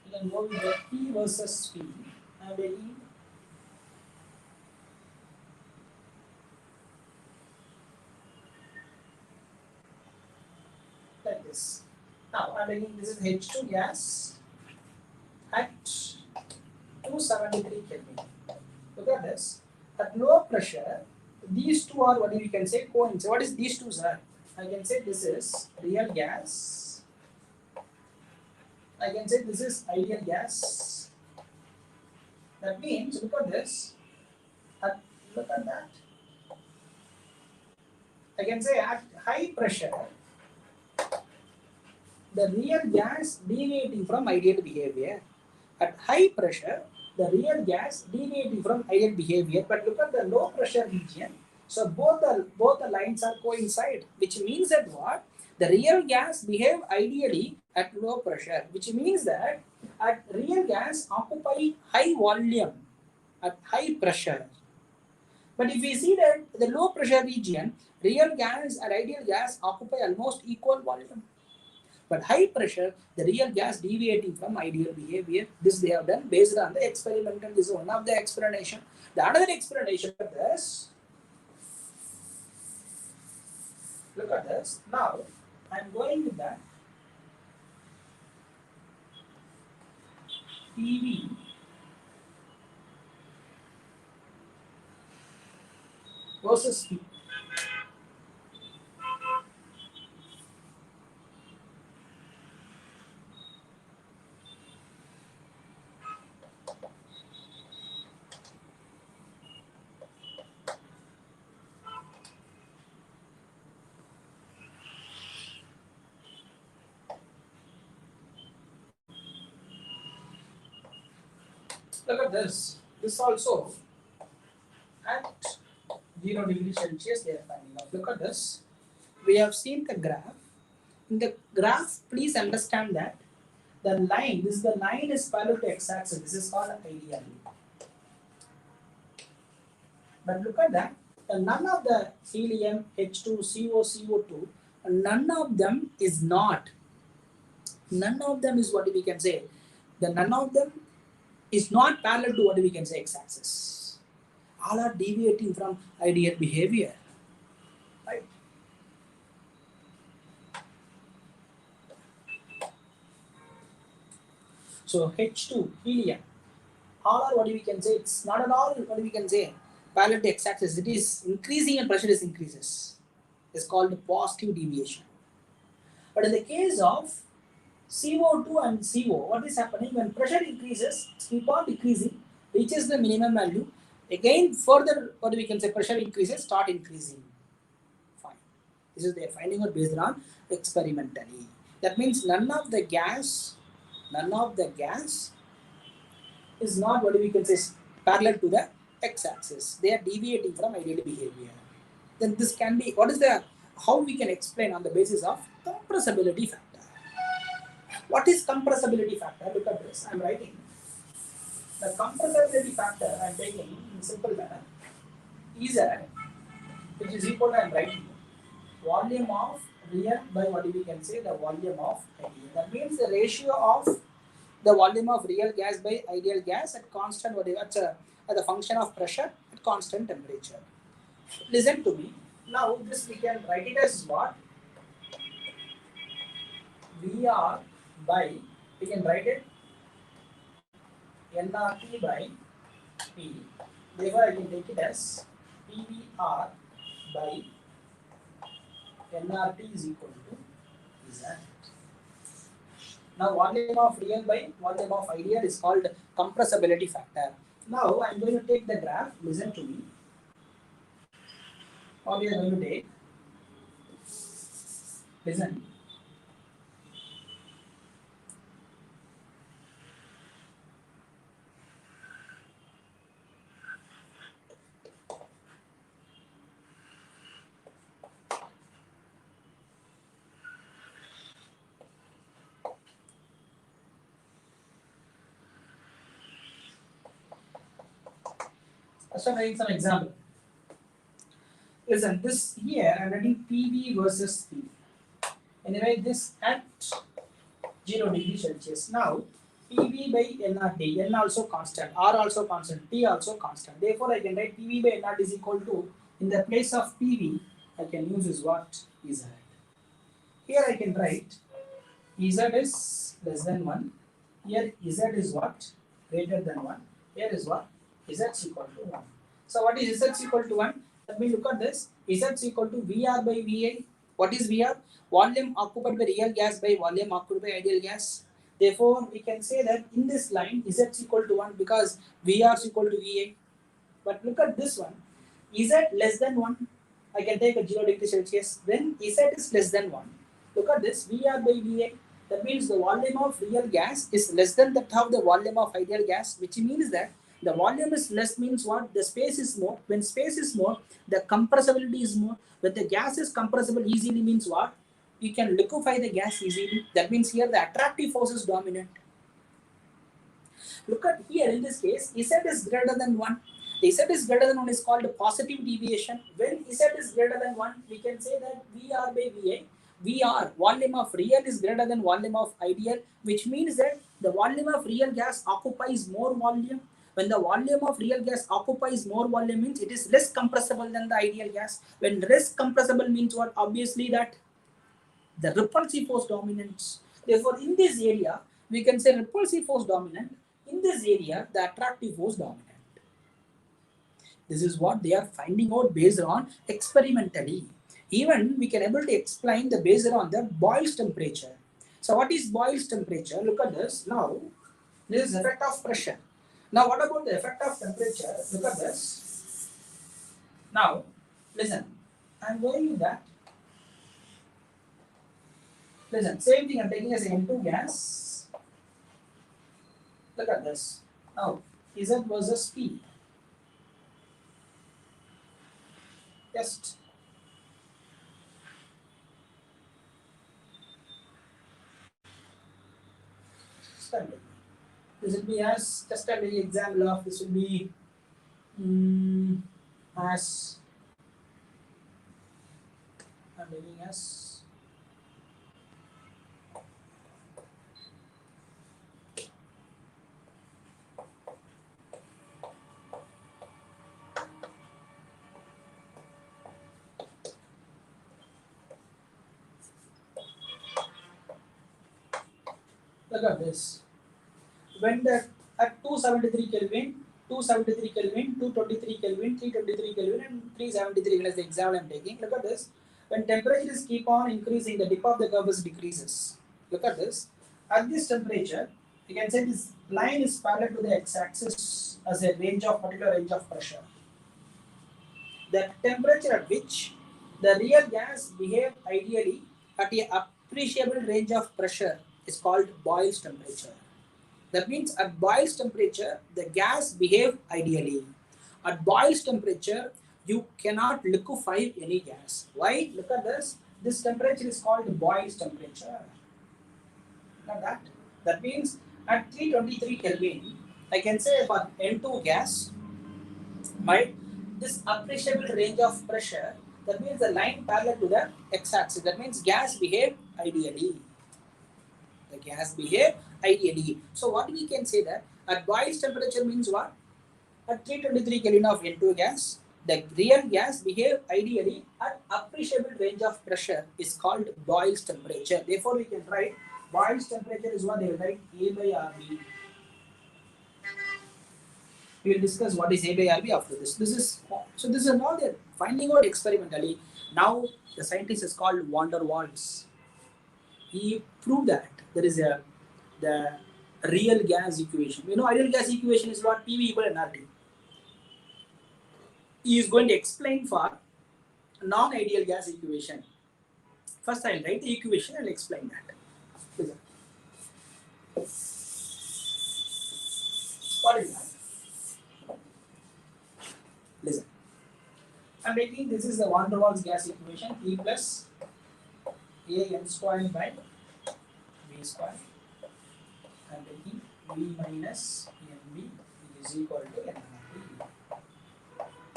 You can go with the P versus P. I am taking like this. Now I am taking, this is H2 gas at 273 Kelvin. Look at this. At low pressure, these two are what we can say coincide. What is these two, sir? I can say this is real gas. I can say this is ideal gas. That means, look at this. Look at that. I can say at high pressure, the real gas deviating from ideal behavior. At high pressure, the real gas deviating from ideal behavior. But look at the low pressure region. So both the lines are coincide, which means that what? The real gas behave ideally at low pressure, which means that at real gas occupy high volume at high pressure. But if we see that the low pressure region, real gas and ideal gas occupy almost equal volume. But high pressure, the real gas deviating from ideal behavior. This they have done based on the experimental. This is one of the explanation. The another explanation of this. Look at this. Now I am going with that. PV versus P. Look at this. This also at 0 degrees Celsius they are finding out. Look at this. We have seen the graph. In the graph, please understand that the line, this is the line is parallel to x-axis. This is called ideal. But look at that. None of the helium, H2, CO, CO2, none of them is not. None of them is what we can say. None of them is not parallel to what we can say x-axis. All are deviating from ideal behavior. Right? So H2, helium. All are what we can say, it's not at all what we can say parallel to x-axis, it is increasing and pressure is increases. It's called positive deviation. But in the case of CO2 and CO, what is happening when pressure increases, keep on decreasing, reaches the minimum value, again further what we can say pressure increases, start increasing. Fine. This is their finding out based on experimentally. That means none of the gas is not what we can say parallel to the x-axis. They are deviating from ideal behavior. Then this can be what is the how we can explain on the basis of compressibility factor. What is compressibility factor? Look at this. I'm writing the compressibility factor. I'm taking in simple manner. Z, which is equal to I'm writing volume of real by what we can say the volume of ideal. That means the ratio of the volume of real gas by ideal gas at constant whatever at the function of pressure at constant temperature. Listen to me. Now this we can write it as what? VR by, we can write it nRT by P. Therefore I can take it as PVR by nRT is equal to Z. Now volume of real by volume of ideal is called compressibility factor. Now I am going to take the graph. Listen to me. What we are going to take? Listen. Let's write some example. Listen, this here I'm writing PV versus P. Anyway, this at 0 degree Celsius. Now PV by nRT, N also constant, R also constant, T also constant. Therefore, I can write PV by nRT is equal to, in the place of PV, I can use is what? Z. Here I can write Z is less than 1. Here Z is what? Greater than 1. Here is what? Z is equal to 1. So what is Z is equal to 1? Let me look at this. Z is equal to VR by VA. What is VR? Volume occupied by real gas by volume occupied by ideal gas. Therefore, we can say that in this line, Z is equal to 1 because VR is equal to VA. But look at this one. Z less than 1. I can take a 0 degree Celsius. Then Z is less than 1. Look at this. VR by VA. That means the volume of real gas is less than that of the volume of ideal gas, which means that the volume is less means what? The space is more. When space is more, the compressibility is more. When the gas is compressible easily means what? You can liquefy the gas easily. That means here the attractive force is dominant. Look at here in this case, Z is greater than 1. The Z is greater than 1 is called positive deviation. When Z is greater than 1, we can say that VR by VA. VR, volume of real is greater than volume of ideal, which means that the volume of real gas occupies more volume. When the volume of real gas occupies more volume means it is less compressible than the ideal gas. When less compressible means what? Obviously that the repulsive force dominates. Therefore, in this area, we can say repulsive force dominant. In this area, the attractive force dominant. This is what they are finding out based on experimentally. Even we can able to explain the based on the Boyles temperature. So what is Boyles temperature? Look at this. Now, this is effect of pressure. Now, what about the effect of temperature? Look at this. Now, listen. I'm going with that. Listen, same thing I'm taking as N2 gas. Look at this. Now, Z versus P. Just standard. This will be as just a very example of this will be as I'm taking as look at this. when the at 273 Kelvin, 273 Kelvin, 223 Kelvin, 323 Kelvin, and 373 is the example I'm taking. Look at this. When temperatures keep on increasing, the dip of the curve decreases. Look at this. At this temperature, you can say this line is parallel to the x-axis as a range of particular range of pressure. The temperature at which the real gas behave ideally at a appreciable range of pressure is called Boyle's temperature. That means at Boyle's temperature, the gas behave ideally. At Boyle's temperature, you cannot liquefy any gas. Why? Look at this. This temperature is called Boyle's temperature. Look at that. That means at 323 Kelvin, I can say for N2 gas, right? This appreciable range of pressure, that means the line parallel to the x-axis. That means gas behave ideally. The gas behave ideally. So what we can say that at Boyle's temperature means what? At 323 Kelvin of N2 gas, the real gas behave ideally at appreciable range of pressure is called Boyle's temperature. Therefore, we can write Boyle's temperature is what they will write A by RB. We will discuss what is A by RB after this. This is all they're finding out experimentally. Now the scientist is called van der Waals. He proved that there is the real gas equation. You know, ideal gas equation is what? PV equal nRT. He is going to explain for non-ideal gas equation. First, I'll write the equation and explain that. Listen. What is that? Listen. I'm taking this is the van der Waals gas equation, E plus A n squared by V squared. I'm taking V minus NV is equal to nRT.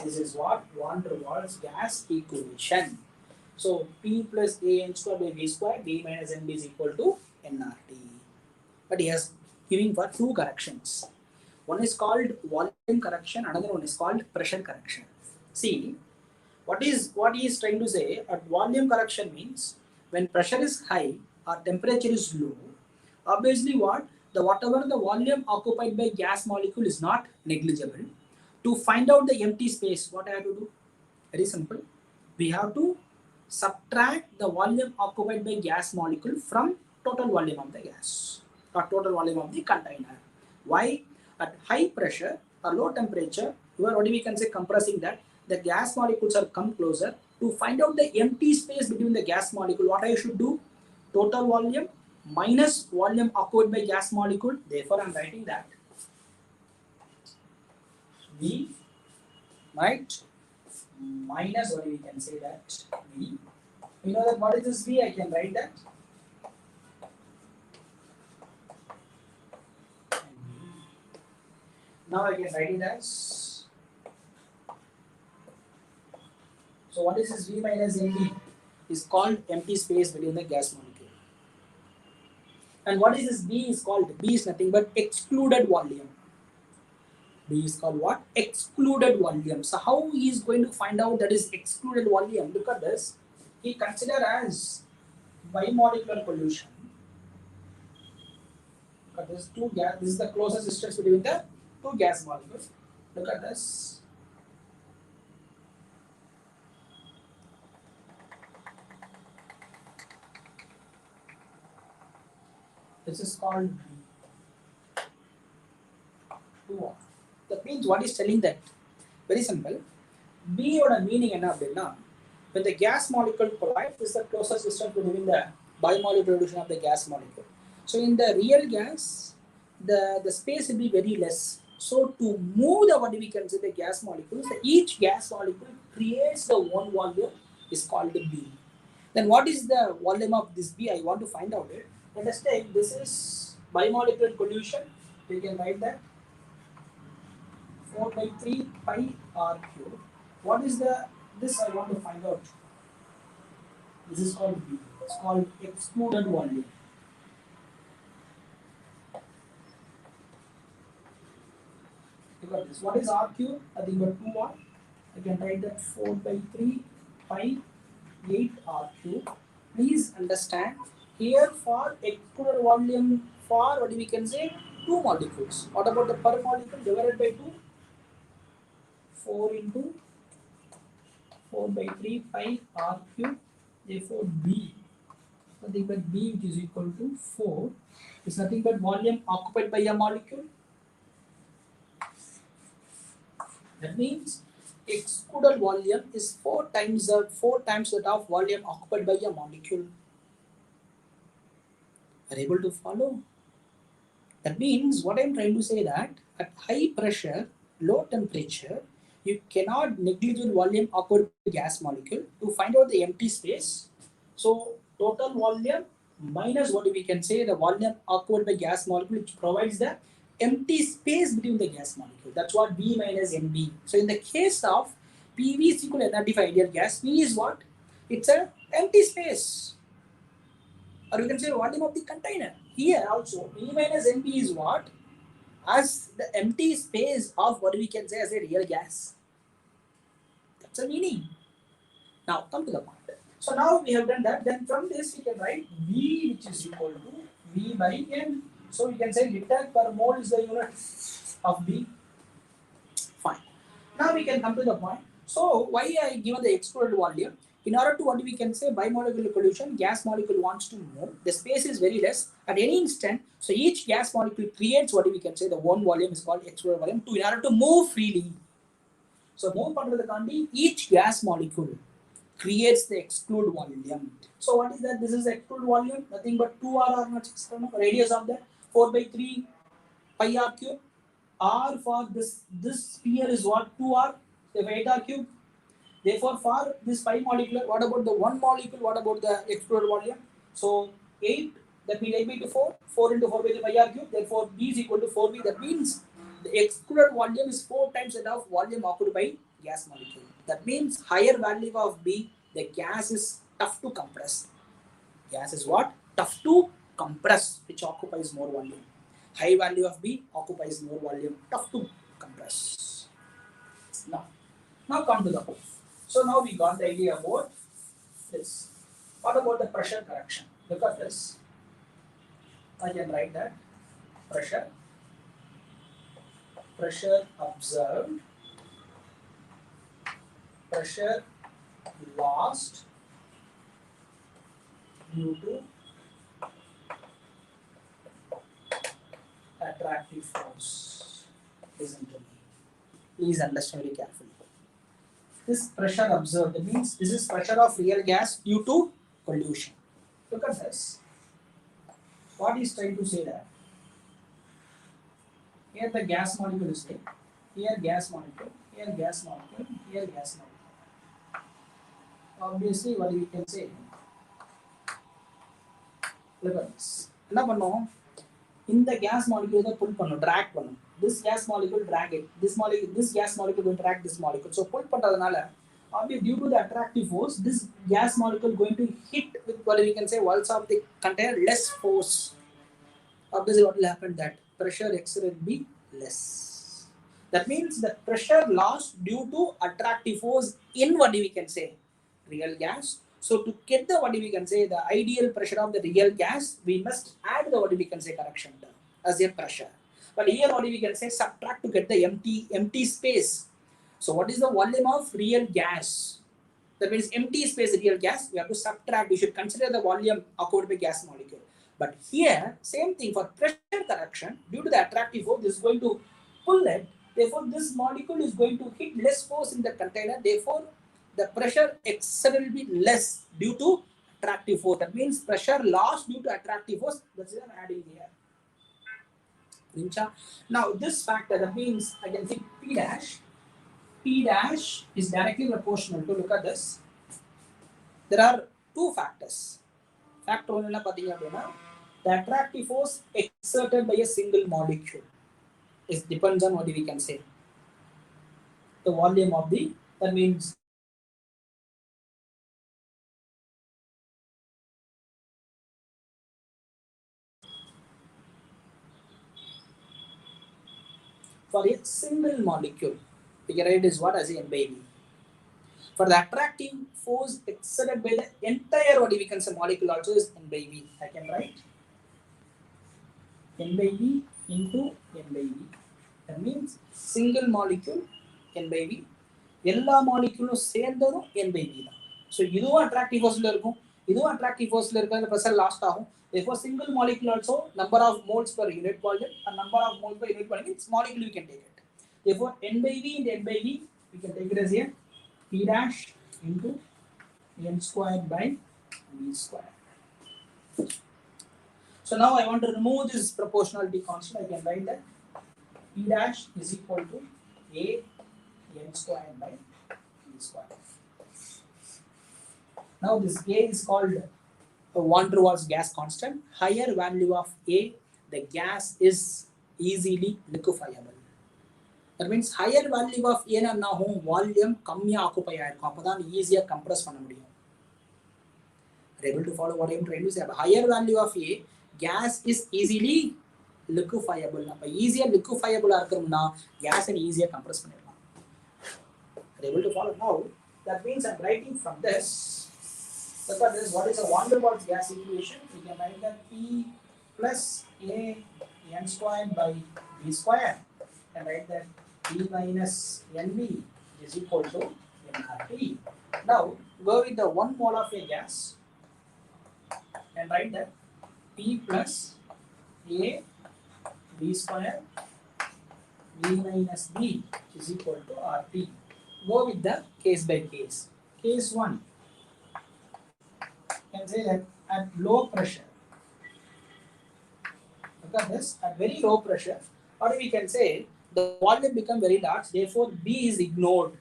This is what van der Waals gas equation. So P plus A n squared by V squared, V minus NV is equal to nRT. But he has giving for two corrections. One is called volume correction, another one is called pressure correction. See, what he is trying to say at volume correction means when pressure is high or temperature is low, obviously whatever the volume occupied by gas molecule is not negligible. To find out the empty space, what I have to do? Very simple. We have to subtract the volume occupied by gas molecule from total volume of the gas or total volume of the container. Why? At high pressure or low temperature, what we can say compressing that, the gas molecules are come closer. To find out the empty space between the gas molecule, what I should do? Total volume minus volume occupied by gas molecule. Therefore, I am writing that V, right, minus what we can say that V. You know that what is this V? I can write that. Now I can write it as, so what is this V minus NV? Is called empty space between the gas molecule. And what is this B is called? B is nothing but excluded volume. B is called what? Excluded volume. So how he is going to find out that is excluded volume? Look at this. He consider as bimolecular pollution. Look at this two gas. This is the closest distance between the two gas molecules. Look at this. This is called B. 2R. That means what is telling that? Very simple. B oda meaning enna appadina, when the gas molecule collides, this is the closest distance between the bimolecular pollution of the gas molecule. So in the real gas, the space will be very less. So to move the what we can say the gas molecules, each gas molecule creates the one volume is called the B. Then what is the volume of this B? I want to find out it. Let us take this is bimolecular pollution. We can write that 4 by 3 pi r cube. What is this I want to find out? This is called B. It's called excluded volume. Look at this. What is r cube? Nothing but 2r. I can write that 4 by 3 pi 8 r cube. Please understand here for excluded volume for what we can say 2 molecules. What about the per molecule divided by 2? 4 into 4 by 3 pi r cube. Therefore, B, nothing but B, which is equal to 4, is nothing but volume occupied by a molecule. That means excluded volume is 4 times that of volume occupied by a molecule. Are you able to follow? That means what I'm trying to say that at high pressure, low temperature, you cannot negligible volume occupied by gas molecule to find out the empty space. So total volume minus what we can say the volume occupied by gas molecule, which provides the empty space between the gas molecule. That's what V minus NB. So in the case of PV is equal to energy for ideal gas, V is what? It's an empty space. Or you can say volume of the container. Here also, V minus NB is what? As the empty space of what we can say as a real gas. That's the meaning. Now come to the point. So now we have done that. Then from this we can write V, which is equal to V by N. So we can say liter per mole is the unit of B. Fine. Now we can come to the point. So why I given the excluded volume? In order to what we can say bimolecular collision, gas molecule wants to move. The space is very less at any instant. So each gas molecule creates what we can say the one volume is called excluded volume in order to move freely. So move under the country, each gas molecule creates the exclude volume. So what is that? This is exclude volume, nothing but 2r not external radius of that 4 by 3 pi r cube. R for this sphere is what? 2r, the 8r cube. Therefore, for this pi molecular, what about the one molecule? What about the excluded volume? So 8, that means 8 by 2 4, 4 into 4 by 3 pi r cube. Therefore, B is equal to 4B. That means the excluded volume is 4 times that of volume occupied by gas molecule. That means higher value of B, the gas is tough to compress. Gas is what? Tough to compress, which occupies more volume. High value of B occupies more volume, tough to compress. Now come to the point. So now we got the idea about this. What about the pressure correction? Look at this. I can write that pressure observed, pressure lost due to attractive force. Listen to me. Please understand very carefully. This pressure observed means this is pressure of real gas due to collision. Look at this. What is trying to say that? Here the gas molecule is there. Here gas molecule. Here gas molecule. Here gas molecule. Obviously, what we can say? Look at this. Enna pannom? In the gas molecule, pull pannom, drag pannom. This gas molecule drag it. This gas molecule will drag this molecule. So pull pandradanaala, obviously due to the attractive force, this gas molecule going to hit with what we can say walls of the container less force. Obviously, what will happen? That pressure exerted will be less. That means the pressure lost due to attractive force in what we can say real gas. So to get the what we can say the ideal pressure of the real gas, we must add the what we can say correction term as a pressure. But here what we can say subtract to get the empty space. So what is the volume of real gas? That means empty space real gas. We have to subtract. We should consider the volume occupied by gas molecule. But here same thing for pressure correction. Due to the attractive force, this is going to pull it. Therefore, this molecule is going to hit less force in the container. Therefore, the pressure exerted will be less due to attractive force. That means pressure lost due to attractive force. That's what I'm adding here. Now this factor, that means I can think P dash. P dash is directly proportional to, look at this. There are two factors. Factor 1 the attractive force exerted by a single molecule. It depends on what we can say. The volume of the, that means for a single molecule, we can write is what as N by V. For the attractive force exerted by the entire what we can say molecule also is N by V. I can write N by V into n by v. That means single molecule n by v. எல்லா மாலிக்யூலும் சேர்ந்ததும் n by v தான். So இதுவும் attractive ஃபோர்ஸ்ல இருக்கும், இதுவும் attractive ஃபோர்ஸ்ல இருக்க அந்த pressure last ஆகும். Therefore single molecule also number of moles per unit volume and number of moles per unit volume means molecule we can take it. Therefore n by v into n by v we can take it as here p dash into n squared by v squared. So now I want to remove this proportionality constant. I can write that p dash is equal to a n squared by v squared. Now this a is called van der Waals gas constant. Higher value of a, the gas is easily liquefiable. That means higher value of a na home volume kammiya occupy aayirukkum, appo easy compress panna mudiyum. Are able to follow what I am trying to say? Higher value of a, gas is easily liquefiable. Appo easier liquefiable irukkumna gas and easier compress பண்ணிடலாம். Are able to follow? Now that means I am writing from this. Look at this. What is a van der Waals gas equation? We can write that P plus A n squared by V squared, and write that P minus NV is equal to nRT. Now go with the 1 mole of a gas and write that P plus A V squared V minus V is equal to RT. Go with the case by case. Case 1. Can say that at low pressure, look at this, at very low pressure, or we can say the volume become very large, therefore B is ignored.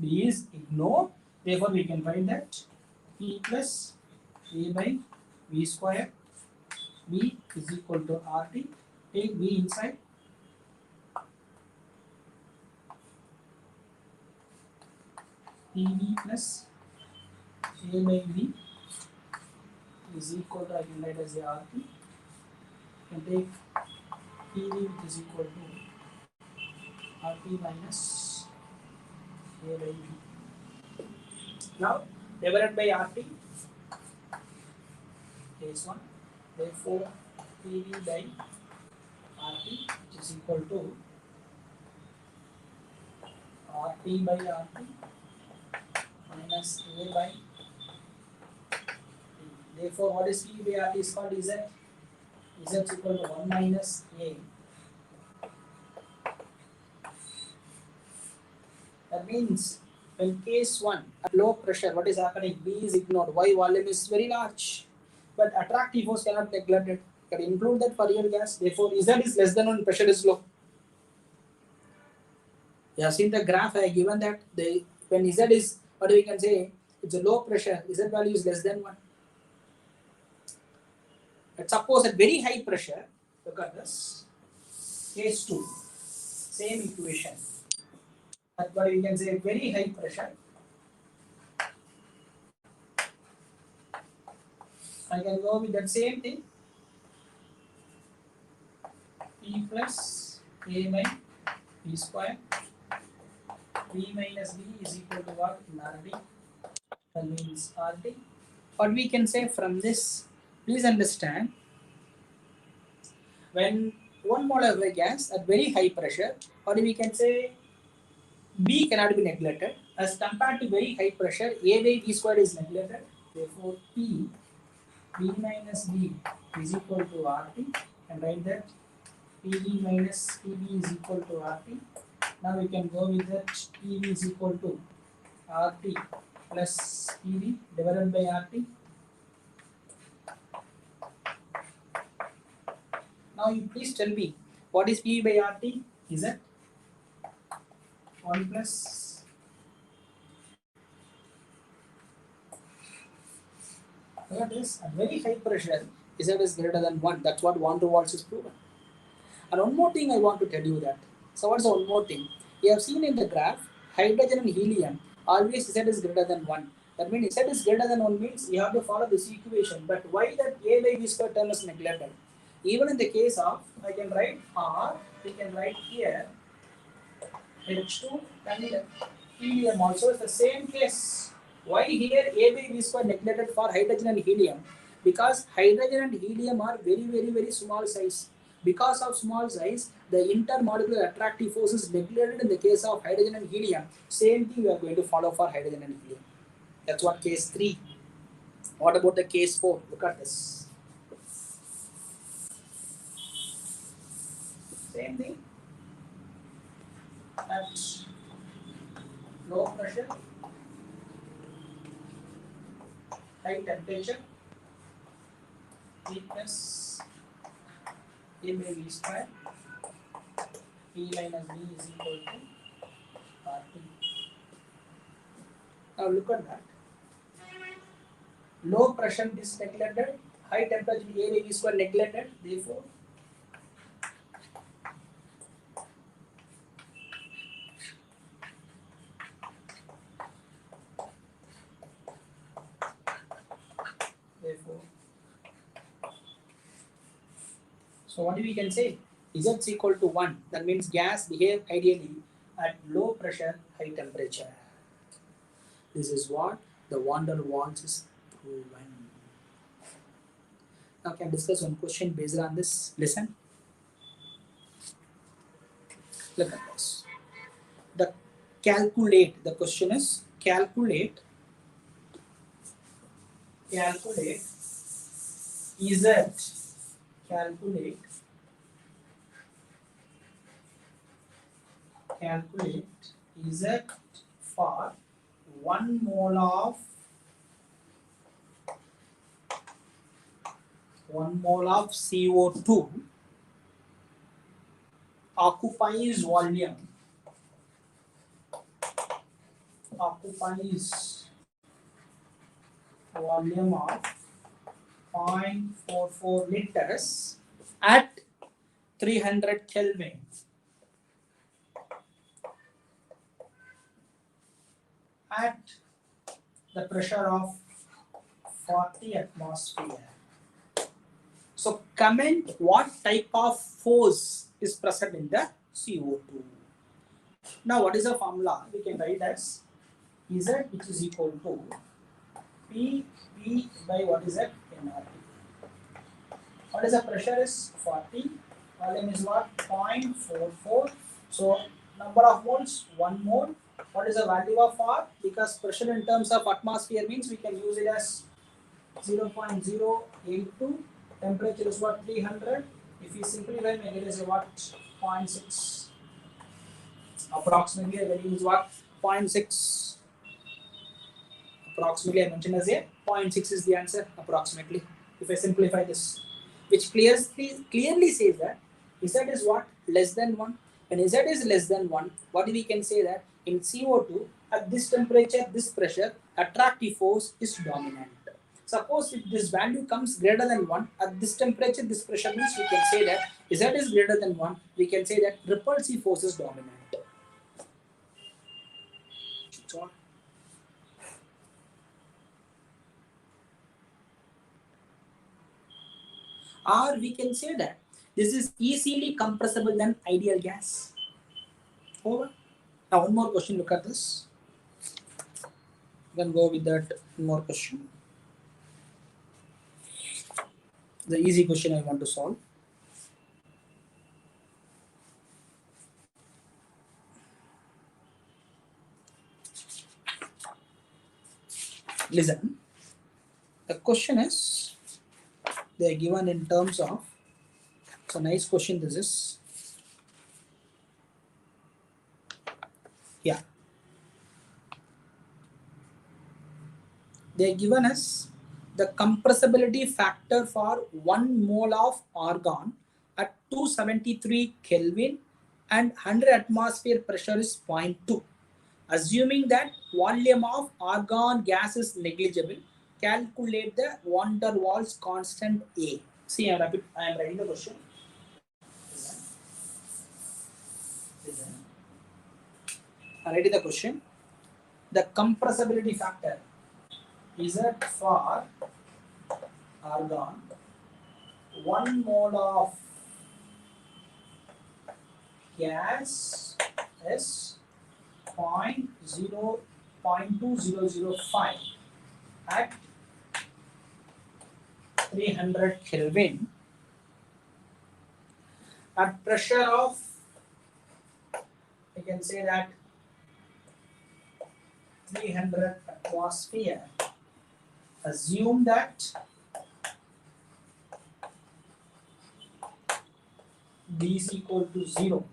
B is ignored, therefore we can find that P plus A by V square V is equal to RT. Take V inside. PV plus A by V is equal to, I can write as a RT. And take PV which is equal to RT minus A by V. Now divided by RT, case 1. Therefore PV by RT which is equal to RT by RT minus A by T. Therefore, what is P by RT is called Z. Z is equal to 1 minus A. That means when case 1 at low pressure, what is happening? B is ignored. Why? Volume is very large, but attractive force cannot neglect it. Can include that for real gas. Therefore, Z is less than 1, pressure is low. You have seen the graph I have given that when Z is, what we can say, it's a low pressure, Z value is less than 1. Let's suppose at very high pressure, look at this, case 2, same equation. At what we can say very high pressure, I can go with that same thing, P plus A by V square, V minus V is equal to what in RT? That means RT. What we can say from this, please understand, when 1 mole of a gas at very high pressure, or we can say B cannot be neglected. As compared to very high pressure, A by V squared is neglected. Therefore, P V minus V is equal to RT, and write that PV minus PV is equal to RT. Now we can go with that PV is equal to RT plus PV divided by RT. Now you please tell me what is PV by RT? Is it 1 plus look at this, at very high pressure Z is greater than 1. That's what van der Waals is proven. And one more thing I want to tell you that. So what's one more thing? You have seen in the graph, hydrogen and helium, always Z is greater than 1. That means Z is greater than 1 means you have to follow this equation. But why that A by V square term is neglected? Even in the case of, I can write R, we can write here H2 and helium also is the same case. Why here A by V square neglected for hydrogen and helium? Because hydrogen and helium are very small size. Because of small size, the intermolecular attractive force is neglected in the case of hydrogen and helium. Same thing we are going to follow for hydrogen and helium. That's what case 3. What about the case 4? Look at this. Same thing. At low pressure, high temperature, P plus A by V square, P minus V is equal to RT. Now look at that. Low pressure is neglected, high temperature A by V square neglected, therefore so what we can say? Z is equal to 1. That means gas behave ideally at low pressure, high temperature. This is what the van der Waals is proven. Now can discuss one question based on this. Listen. Look at this. The question is calculate Z for 1 mole of CO2 occupies volume of 0.44 liters at 300 Kelvin. At the pressure of 40 atmosphere. So comment what type of force is present in the CO2. Now what is the formula? We can write as Z, which is equal to P by what is that? nRT. What is the pressure is 40, volume is what? 0.44. So number of moles, 1 mole. What is the value of R? Because pressure in terms of atmosphere means we can use it as 0.082. Temperature is what? 300. If we simplify, make it as what? 0.6. Approximately, I will use what? 0.6. Approximately, I mentioned as a 0.6 is the answer. Approximately, if I simplify this, which clearly says that Z is what? Less than 1. When Z is less than 1, what we can say that in CO2 at this temperature, this pressure, attractive force is dominant. Suppose if this value comes greater than 1 at this temperature, this pressure means we can say that Z is greater than 1. We can say that repulsive force is dominant. Or we can say that this is easily compressible than ideal gas. Over. Now one more question, look at this. You can go with that one more question. The easy question I want to solve. Listen, the question is, they are given in terms of, it's a nice question this is. Yeah. They are given us the compressibility factor for 1 mole of argon at 273 Kelvin and 100 atmosphere pressure is 0.2. Assuming that volume of argon gas is negligible, calculate the van der Waals constant A. See, I am writing the question. I am writing the question. The compressibility factor is for argon 1 mole of gas is 0.2005 at 300 Kelvin at pressure of, we can say that 300 atmosphere. Assume that B is equal to 0.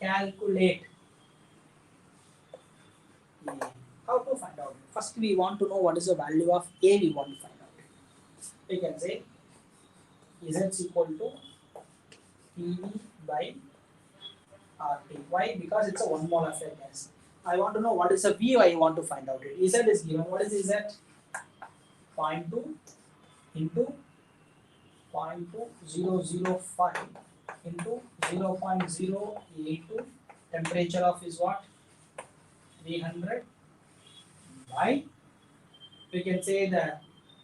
Calculate A. How to find out? First we want to know what is the value of A we want to find out. We can say Z is equal to PV by RT. Why? Because it's a 1 mole of a gas. I want to know what is the V I want to find out. Z is given. What is Z? 0.2 into 0.2005 into 0.082. Temperature of is what? 300 by, we can say the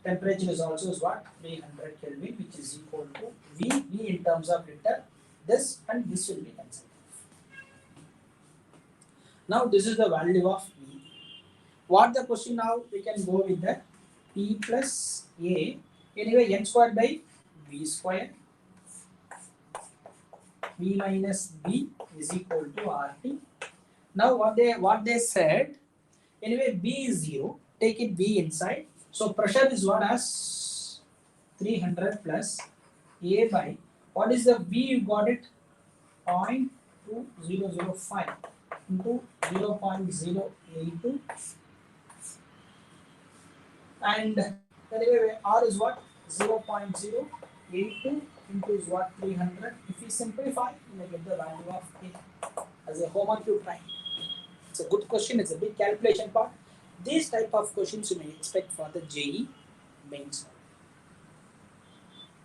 temperature is also is what? 300 Kelvin, which is equal to V in terms of liter. This and this will be cancelled. Now this is the value of V. What the question now? We can go with the P plus A. Anyway, N squared by V square. V minus B is equal to RT. Now what they said, anyway B is 0, take it B inside. So pressure is what, as 300 plus A by, what is the V, you got it, 0.2005 into 0.082, and anyway R is what, 0.082 into is what, 300. If we simplify, you may get the value of A. As a homework you try. It's a good question, it's a big calculation part. These type of questions you may expect for the JEE mains.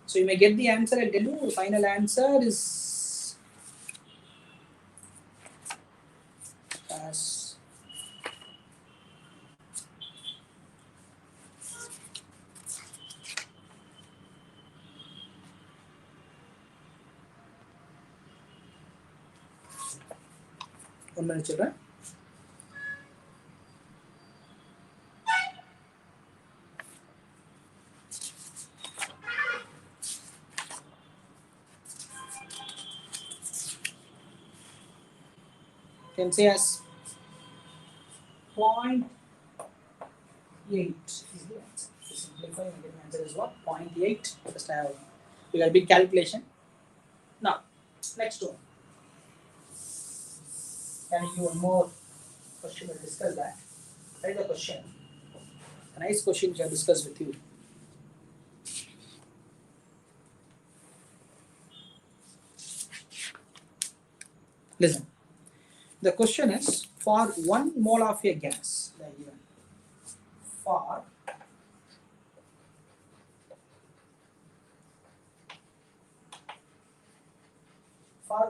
So you may get the answer and tell you the final answer is as one minute, children. Can say as 0.8 is the answer. To simplify, the answer is what? 0.8. Just I have we got a big calculation. Now, next one. Can you one more question? We'll discuss that. Write the question. A nice question which I discussed with you. Listen. The question is, for 1 mole of a gas, they are given. For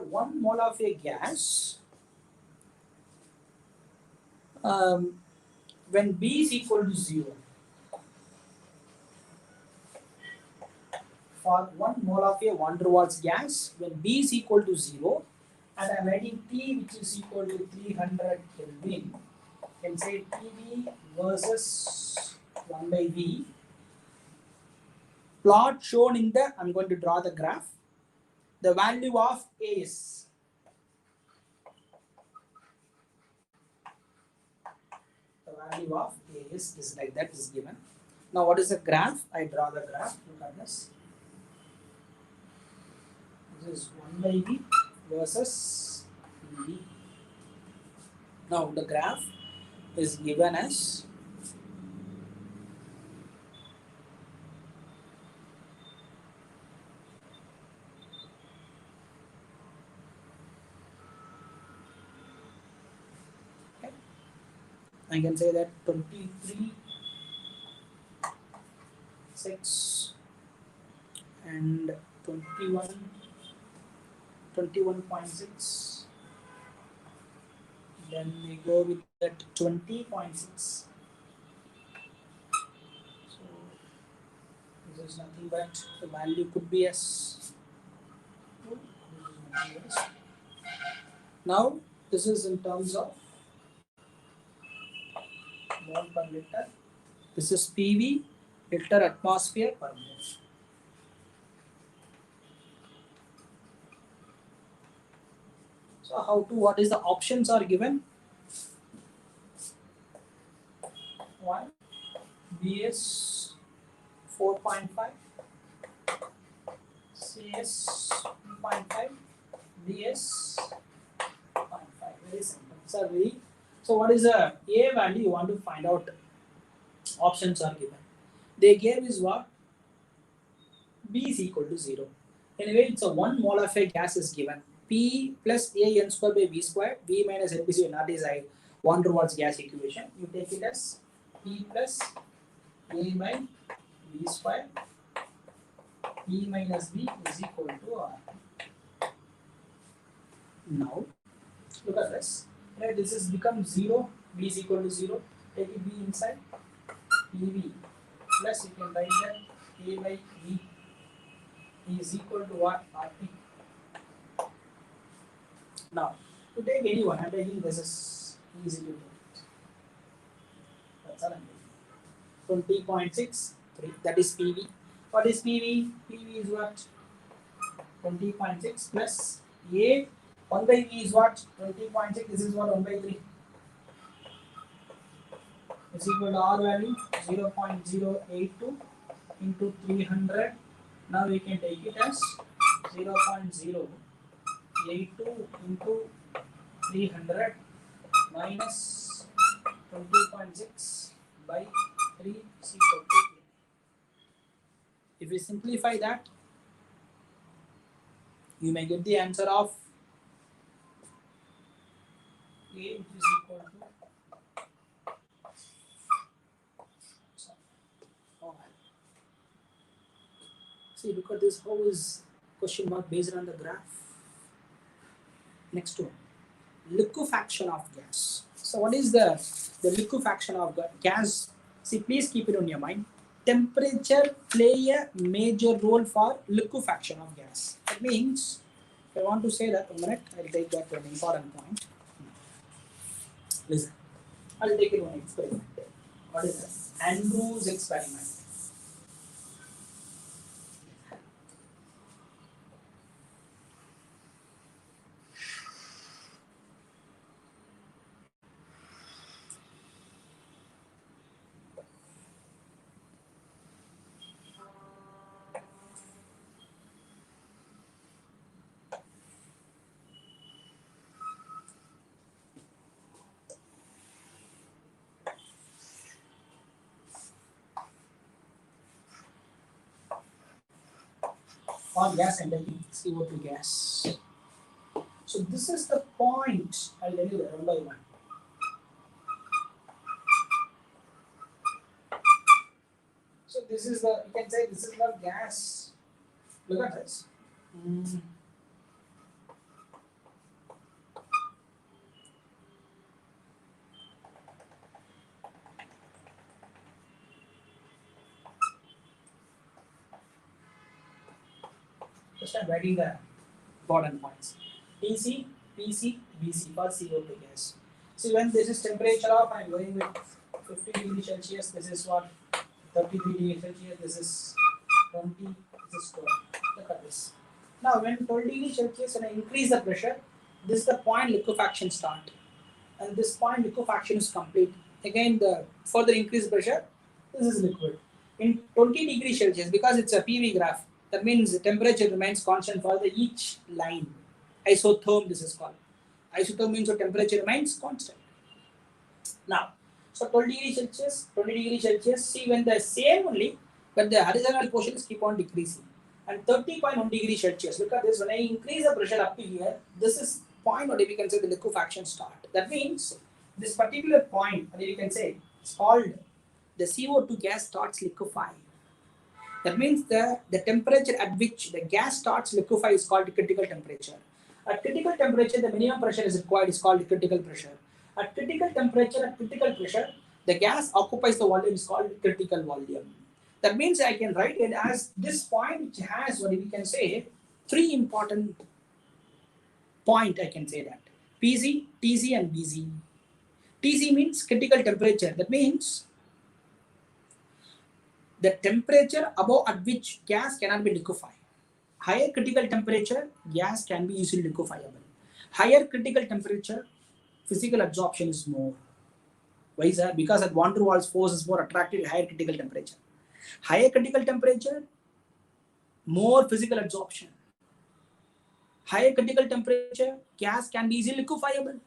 1 mole of a gas, when B is equal to 0, for 1 mole of a 1 watts gas, when B is equal to 0, and I am writing T which is equal to 300 Kelvin, can say PV versus 1 by V. Plot shown in the, I am going to draw the graph. The value of A is, is like that, is given. Now what is the graph? I draw the graph. Look at this. This is 1 by V versus V. Now the graph is given as I can say that 23, 6 and 21.6. Then we go with that 20.6. So this is nothing but the value could be as 2. Now this is in terms of mole per liter. This is PV, liter atmosphere per mole. So how to, what is the options are given? 1, BS 4.5, CS 2.5, DS 0.5. Very simple. So what is the A value you want to find out? Options are given. They gave is what? B is equal to 0. Anyway, it's a 1 mole of a gas is given. P plus A n square by B square, V minus NPC not is I van der Waals gas equation. You take it as P plus A by B square, P minus B is equal to R. Now, look at this. Right, this is become 0, B is equal to 0. Take it B inside, PV plus you can write that A by B is equal to what? RP. Now, to take any one, I'm taking this is easy to do. That's all I'm taking. 20.63, that is PV. What is PV? PV is what? 20.6 plus A. 1 by V is what? 20.6, this is what? 1 by 3. Is equal to R value 0.082 into 300. Now we can take it as 0.082 into 300 minus 20.6 by 3 is equal to 8. If we simplify that, you may get the answer of A, which is equal to see, look at this. How is question mark based on the graph? Next one, liquefaction of gas. So what is the liquefaction of gas? See, please keep it on your mind. Temperature play a major role for liquefaction of gas. That means, if I want to say that, a minute, I'll take that to an important point. Listen, I'll take it one experiment. What is that? Andrews experiment. Or gas and CO2 gas. So this is the point. I'll tell you that one by one. So this is the, you can say this is the gas. Look at this. Just I'm writing the important points. PC, PC, BC for CO2 gas. See, when this is temperature of, I'm going with 50 degrees Celsius. This is what? 33 degrees Celsius. This is 20. This is 12. Look at this. Now, when 12 degrees Celsius, when I increase the pressure, this is the point liquefaction start, and this point liquefaction is complete. Again, the further increased pressure, this is liquid. In 20 degrees Celsius, because it's a PV graph, that means the temperature remains constant for the each line. Isotherm, this is called. Isotherm means the temperature remains constant. Now, so 20 degrees Celsius, 20 degrees Celsius, see when the same only, but the horizontal portions keep on decreasing. And 30.1 degrees Celsius, look at this, when I increase the pressure up to here, this is point, or we can say the liquefaction start. That means this particular point, or we can say, it's called the CO2 gas starts liquefying. That means the temperature at which the gas starts liquefy is called critical temperature. At critical temperature, the minimum pressure is required is called critical pressure. At critical temperature, at critical pressure, the gas occupies the volume is called critical volume. That means I can write it as this point which has what we can say 3 important point, I can say that. PC, TC and BC. TC means critical temperature. That means the temperature above at which gas cannot be liquefied. Higher critical temperature, gas can be easily liquefiable. Higher critical temperature, physical absorption is more. Why is that? Because at van der Waals force is more attractive at higher critical temperature. Higher critical temperature, more physical absorption. Higher critical temperature, gas can be easily liquefiable.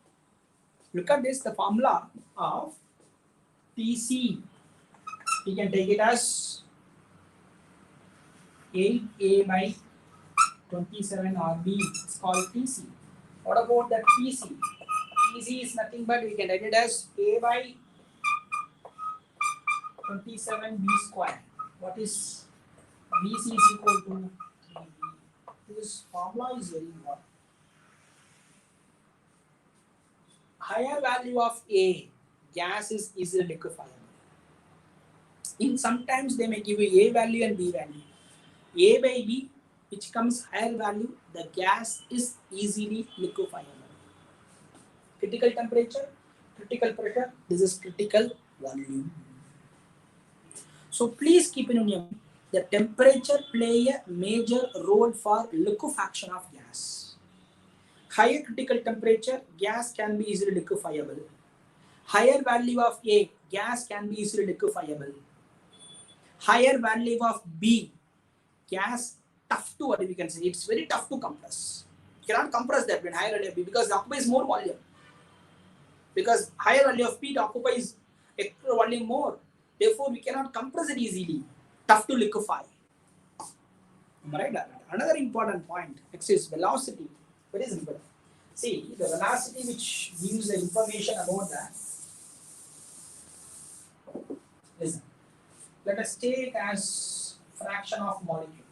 Look at this, the formula of TC. We can take it as 8A by 27 RB. It's called TC. What about the TC? TC is nothing but we can write it as A by 27 B square. What is BC is equal to 3B. This formula is very important. Higher value of A, gas is easily liquefiable. In sometimes they may give you A value and B value. A by B, which comes higher value, the gas is easily liquefiable. Critical temperature, critical pressure, this is critical volume. So please keep in mind, the temperature play a major role for liquefaction of gas. Higher critical temperature, gas can be easily liquefiable. Higher value of A, gas can be easily liquefiable. Higher value of B, gas tough to, what we can say, it's very tough to compress. You cannot compress that when higher value of B because it occupies more volume. Because higher value of P occupies extra volume more. Therefore, we cannot compress it easily. Tough to liquefy. Am I right? Another important point, next is velocity. Very simple. See, the velocity which gives the information about that. Listen. Let us take as fraction of molecule.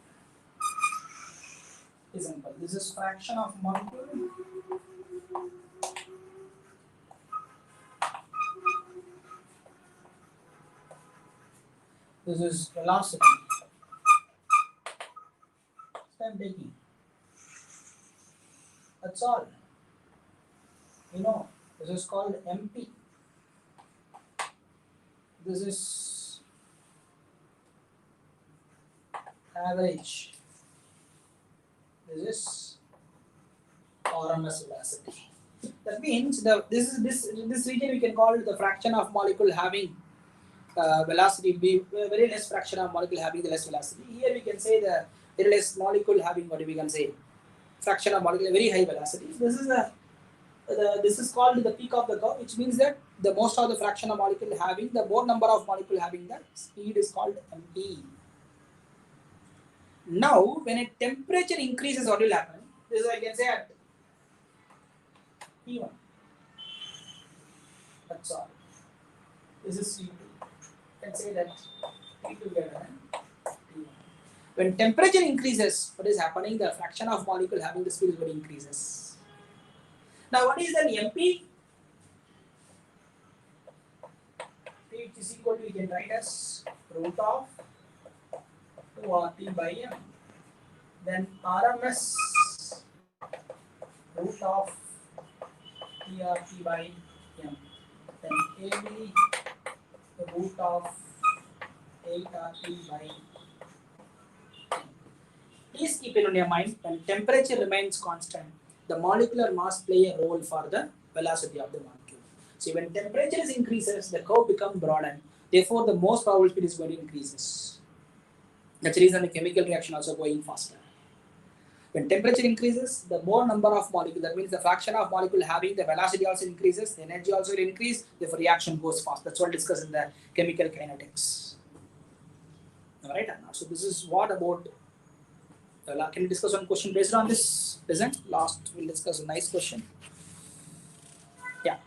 Example. This is fraction of molecule. This is velocity. So I'm taking. That's all. You know, this is called MP. This is average. This is RMS velocity. That means this region we can call it the fraction of molecule having velocity be very less fraction of molecule having the less velocity. Here we can say the very less molecule having what we can say fraction of molecule very high velocity. This is called the peak of the curve, which means that the most of the fraction of molecule having the more number of molecule having the speed is called MP. Now, when a temperature increases, what will happen? This is I can say at T1. That's all. This is T2. You can say that T2 greater than T1. When temperature increases, what is happening? The fraction of molecule having the speed is what increases. Now, what is then MP? P is equal to, we can write as root of 2RT by M. Then RMS root of TRT by M. Then AB the root of 8RT by M. Please keep it in your mind, when temperature remains constant, the molecular mass play a role for the velocity of the molecule. So when temperature increases, the curve becomes broadened. Therefore, the most probable speed is going to increases. That's the reason the chemical reaction also going faster. When temperature increases, the more number of molecules, that means the fraction of molecule having the velocity also increases, the energy also will increase, therefore reaction goes fast. That's what discussed in the chemical kinetics. Alright, so this is what about, can we discuss one question based on this? Present? Last, we'll discuss a nice question. Yeah.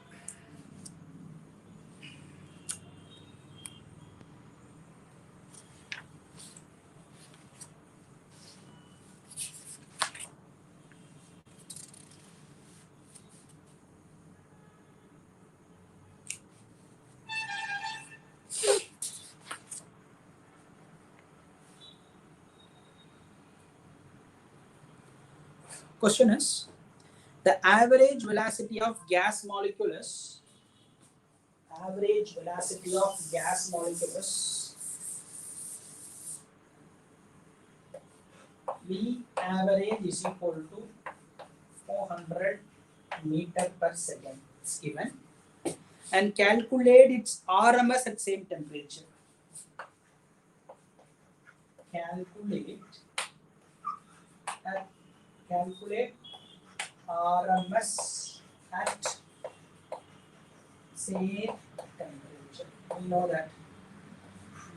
Question is, the average velocity of gas molecule is, V average is equal to 400 meter per second. It's given. And calculate its RMS at same temperature. Calculate RMS at same temperature. We know that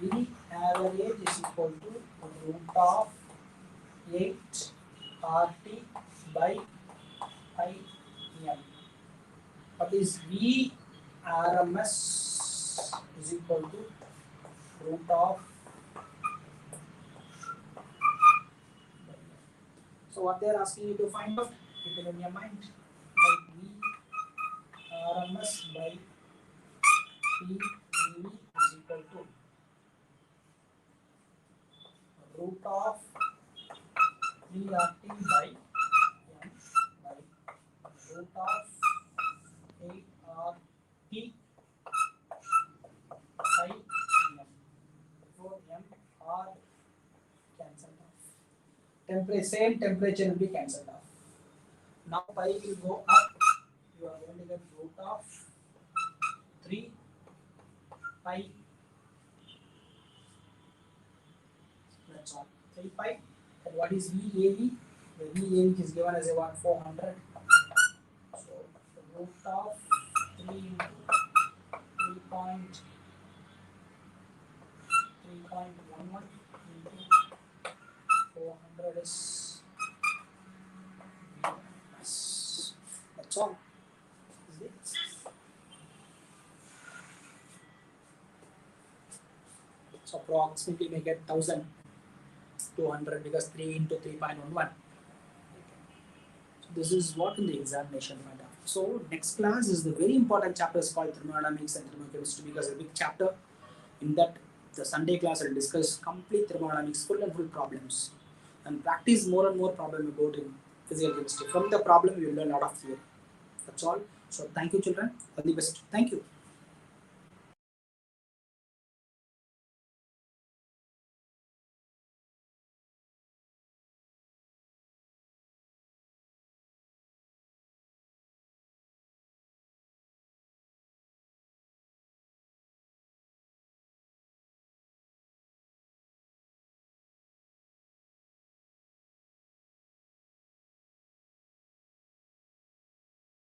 V average is equal to root of 8 RT by pi m. What is V RMS is equal to root of. So what they are asking you to find out, keep it in your mind. Like V RMS by P V is equal to root of 3 RT by m by root of 8 RT by m. So m r cancelled off. Same temperature will be cancelled off. Now pi will go up. You are going to get root of 3 pi. That's all. 3 pi. And what is VAV? The VAV is given as a 400. So the root of 3 into 3.11 into 400 is VMS. That's all. So approximately we get 1200 because 3 into 3.11. So this is what in the examination might have. So next class is the very important chapter is called thermodynamics and thermochemistry because a big chapter. In that the Sunday class will discuss complete thermodynamics, full and full problems, and practice more and more problem about in physical chemistry. From the problem you will learn a lot of theory. That's all. So thank you children. All the best. Thank you.